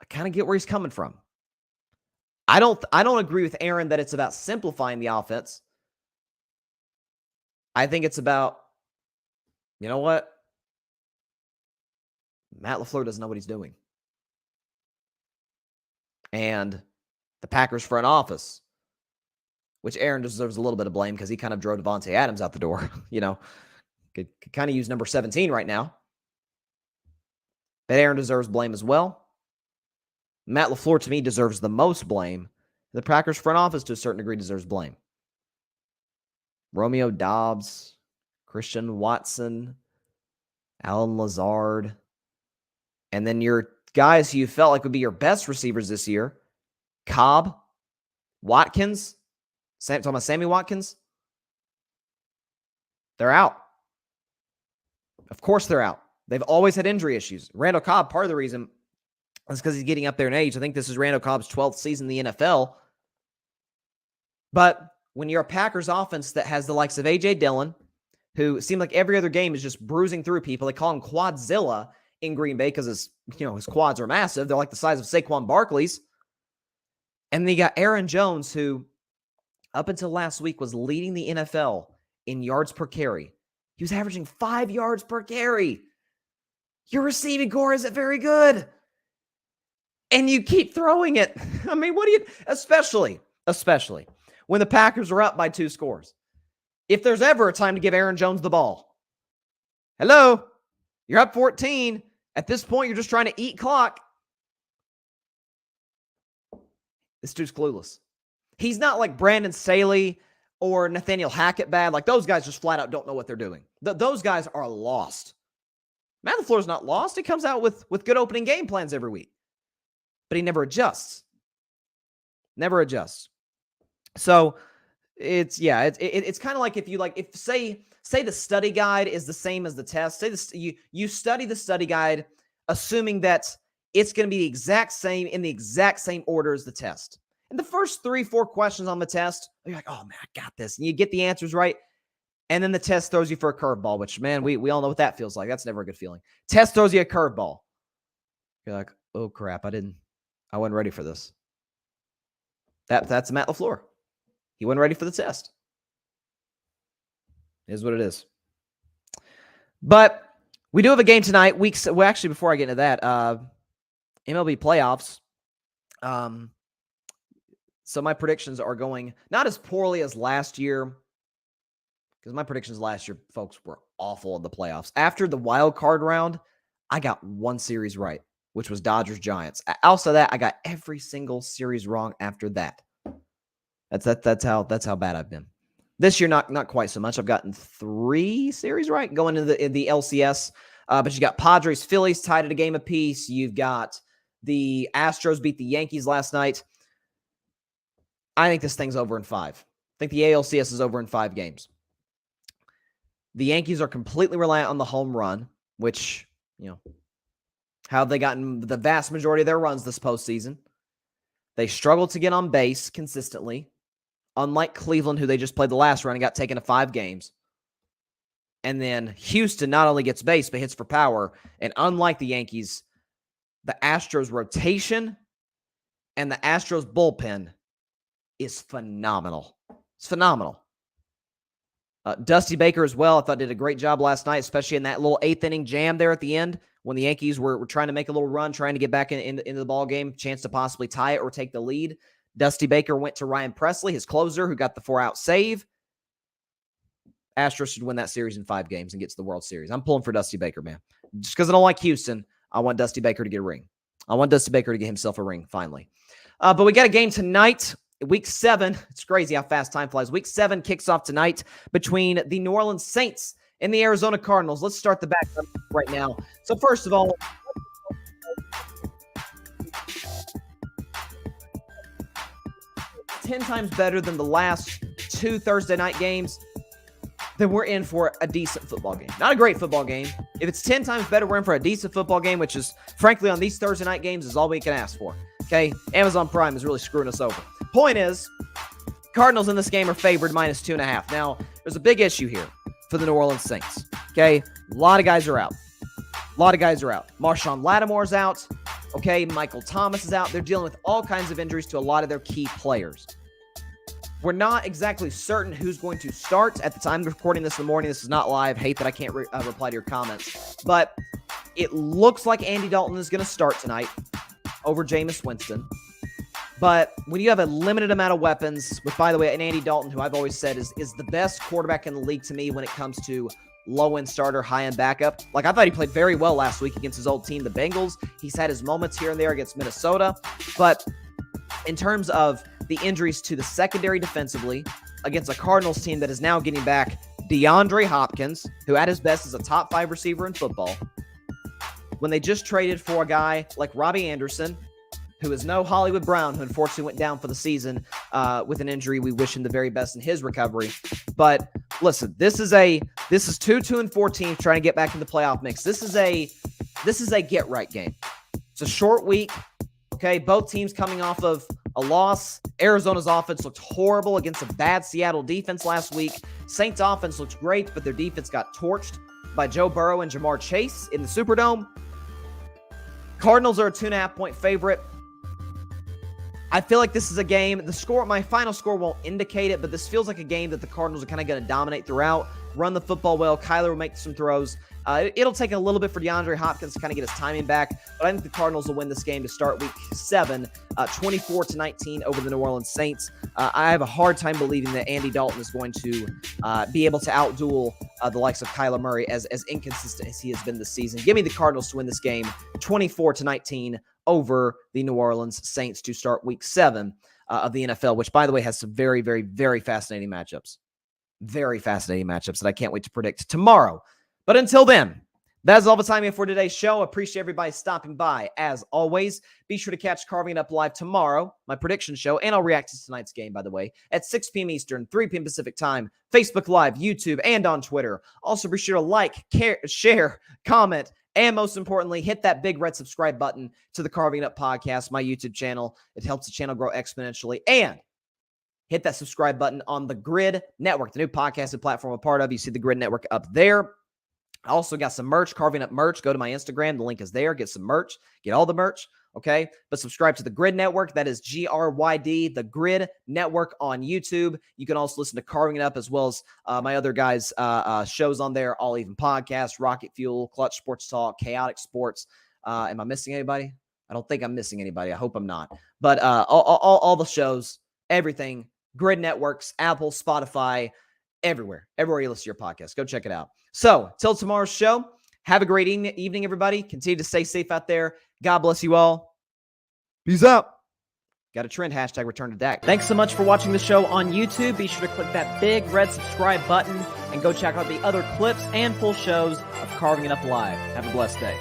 I kind of get where he's coming from. I don't agree with Aaron that it's about simplifying the offense. I think it's about, you know what? Matt LaFleur doesn't know what he's doing. And the Packers front office, which Aaron deserves a little bit of blame because he kind of drove Devontae Adams out the door. Could kind of use number 17 right now. But Aaron deserves blame as well. Matt LaFleur, to me, deserves the most blame. The Packers front office, to a certain degree, deserves blame. Romeo Doubs, Christian Watson, Alan Lazard, and then your guys who you felt like would be your best receivers this year, Cobb, Watkins, talking about Sammy Watkins, they're out. Of course they're out. They've always had injury issues. Randall Cobb, part of the reason is because he's getting up there in age. I think this is Randall Cobb's 12th season in the NFL. But when you're a Packers offense that has the likes of A.J. Dillon, who seemed like every other game is just bruising through people. They call him Quadzilla in Green Bay because his quads are massive. They're like the size of Saquon Barkley's. And then you got Aaron Jones, who up until last week was leading the NFL in yards per carry. He was averaging 5 yards per carry. Your receiving core isn't very good. And you keep throwing it. I mean, especially when the Packers are up by 2 scores. If there's ever a time to give Aaron Jones the ball. Hello, you're up 14. At this point, you're just trying to eat clock. This dude's clueless. He's not like Brandon Staley or Nathaniel Hackett bad. Like, those guys just flat out don't know what they're doing. Those guys are lost. Matt LaFleur's not lost. He comes out with good opening game plans every week. But he never adjusts. Never adjusts. So it's kind of like if say the study guide is the same as the test. Say this, you study the study guide assuming that it's going to be the exact same in the exact same order as the test. And the first 3-4 questions on the test, you're like, oh man, I got this. And you get the answers right. And then the test throws you for a curveball, which, man, we all know what that feels like. That's never a good feeling. Test throws you a curveball. You're like, oh crap, I wasn't ready for this. That's Matt LaFleur. He wasn't ready for the test. It is what it is. But we do have a game tonight. Actually, before I get into that, MLB playoffs. So my predictions are going not as poorly as last year, because my predictions last year, folks, were awful in the playoffs. After the wild card round, I got one series right, which was Dodgers-Giants. Outside of that, I got every single series wrong after that. That's how bad I've been. This year, not quite so much. I've gotten 3 series right going into the LCS. But you got Padres, Phillies tied at a game apiece. You've got the Astros beat the Yankees last night. I think this thing's over in 5. I think the ALCS is over in 5 games. The Yankees are completely reliant on the home run, which, how have they gotten the vast majority of their runs this postseason? They struggle to get on base consistently. unlike Cleveland, who they just played the last round and got taken to 5 games. And then Houston not only gets base, but hits for power. And unlike the Yankees, the Astros rotation and the Astros bullpen is phenomenal. It's phenomenal. Dusty Baker as well, I thought did a great job last night, especially in that little 8th inning jam there at the end when the Yankees were trying to make a little run, trying to get back into the ball game, chance to possibly tie it or take the lead. Dusty Baker went to Ryan Presley, his closer, who got the 4-out save. Astros should win that series in 5 games and get to the World Series. I'm pulling for Dusty Baker, man. Just because I don't like Houston, I want Dusty Baker to get a ring. I want Dusty Baker to get himself a ring, finally. But we got a game tonight. Week 7, it's crazy how fast time flies. Week 7 kicks off tonight between the New Orleans Saints and the Arizona Cardinals. Let's start the back right now. So first of all, 10 times better than the last 2 Thursday night games, then we're in for a decent football game. Not a great football game. If it's 10 times better, we're in for a decent football game, which is, frankly, on these Thursday night games is all we can ask for. Okay? Amazon Prime is really screwing us over. Point is, Cardinals in this game are favored -2.5. Now, there's a big issue here for the New Orleans Saints. Okay? A lot of guys are out. Marshawn Lattimore's out. Okay? Michael Thomas is out. They're dealing with all kinds of injuries to a lot of their key players. We're not exactly certain who's going to start at the time of recording this in the morning. This is not live. Hate that I can't reply to your comments. But it looks like Andy Dalton is going to start tonight over Jameis Winston. But when you have a limited amount of weapons, with, by the way, an Andy Dalton, who I've always said is the best quarterback in the league to me when it comes to low-end starter, high-end backup. Like, I thought he played very well last week against his old team, the Bengals. He's had his moments here and there against Minnesota. But in terms of the injuries to the secondary defensively against a Cardinals team that is now getting back DeAndre Hopkins, who at his best is a top 5 receiver in football, when they just traded for a guy like Robbie Anderson, who is no Hollywood Brown, who unfortunately went down for the season with an injury. We wish him the very best in his recovery. But listen, this is 2-2-4 teams trying to get back in the playoff mix. This is a get right game. It's a short week. Okay, both teams coming off of a loss. Arizona's offense looked horrible against a bad Seattle defense last week. Saints offense looks great, but their defense got torched by Joe Burrow and Jamar Chase in the Superdome. Cardinals are a 2.5-point favorite. I feel like this is a game, my final score won't indicate it, but this feels like a game that the Cardinals are kind of going to dominate throughout, run the football well. Kyler will make some throws. It'll take a little bit for DeAndre Hopkins to kind of get his timing back, but I think the Cardinals will win this game to start week 7, 24-19 over the New Orleans Saints. I have a hard time believing that Andy Dalton is going to be able to outduel the likes of Kyler Murray as inconsistent as he has been this season. Give me the Cardinals to win this game 24-19 over the New Orleans Saints to start week 7 of the NFL, which, by the way, has some very, very, very fascinating matchups. Very fascinating matchups that I can't wait to predict tomorrow. But until then, that's all the time we have for today's show. Appreciate everybody stopping by. As always, be sure to catch Carving It Up live tomorrow, my prediction show, and I'll react to tonight's game, by the way, at 6 p.m. Eastern, 3 p.m. Pacific time, Facebook Live, YouTube, and on Twitter. Also, be sure to like, share, comment, and most importantly, hit that big red subscribe button to the Carving It Up podcast, my YouTube channel. It helps the channel grow exponentially. And hit that subscribe button on the Grid Network, the new podcasting platform I'm a part of. You see the Grid Network up there. I also got some merch, Carving Up merch. Go to my Instagram. The link is there. Get some merch. Get all the merch, okay? But subscribe to the Grid Network. That is GRYD, the Grid Network on YouTube. You can also listen to Carving It Up as well as my other guys' shows on there, All Even Podcast, Rocket Fuel, Clutch Sports Talk, Chaotic Sports. Am I missing anybody? I don't think I'm missing anybody. I hope I'm not. But all the shows, everything, Grid Networks, Apple, Spotify, everywhere you listen to your podcast. Go check it out. So, till tomorrow's show, have a great evening, everybody. Continue to stay safe out there. God bless you all. Peace out. Got a trend, hashtag return to Dak. Thanks so much for watching the show on YouTube. Be sure to click that big red subscribe button and go check out the other clips and full shows of Carving It Up Live. Have a blessed day.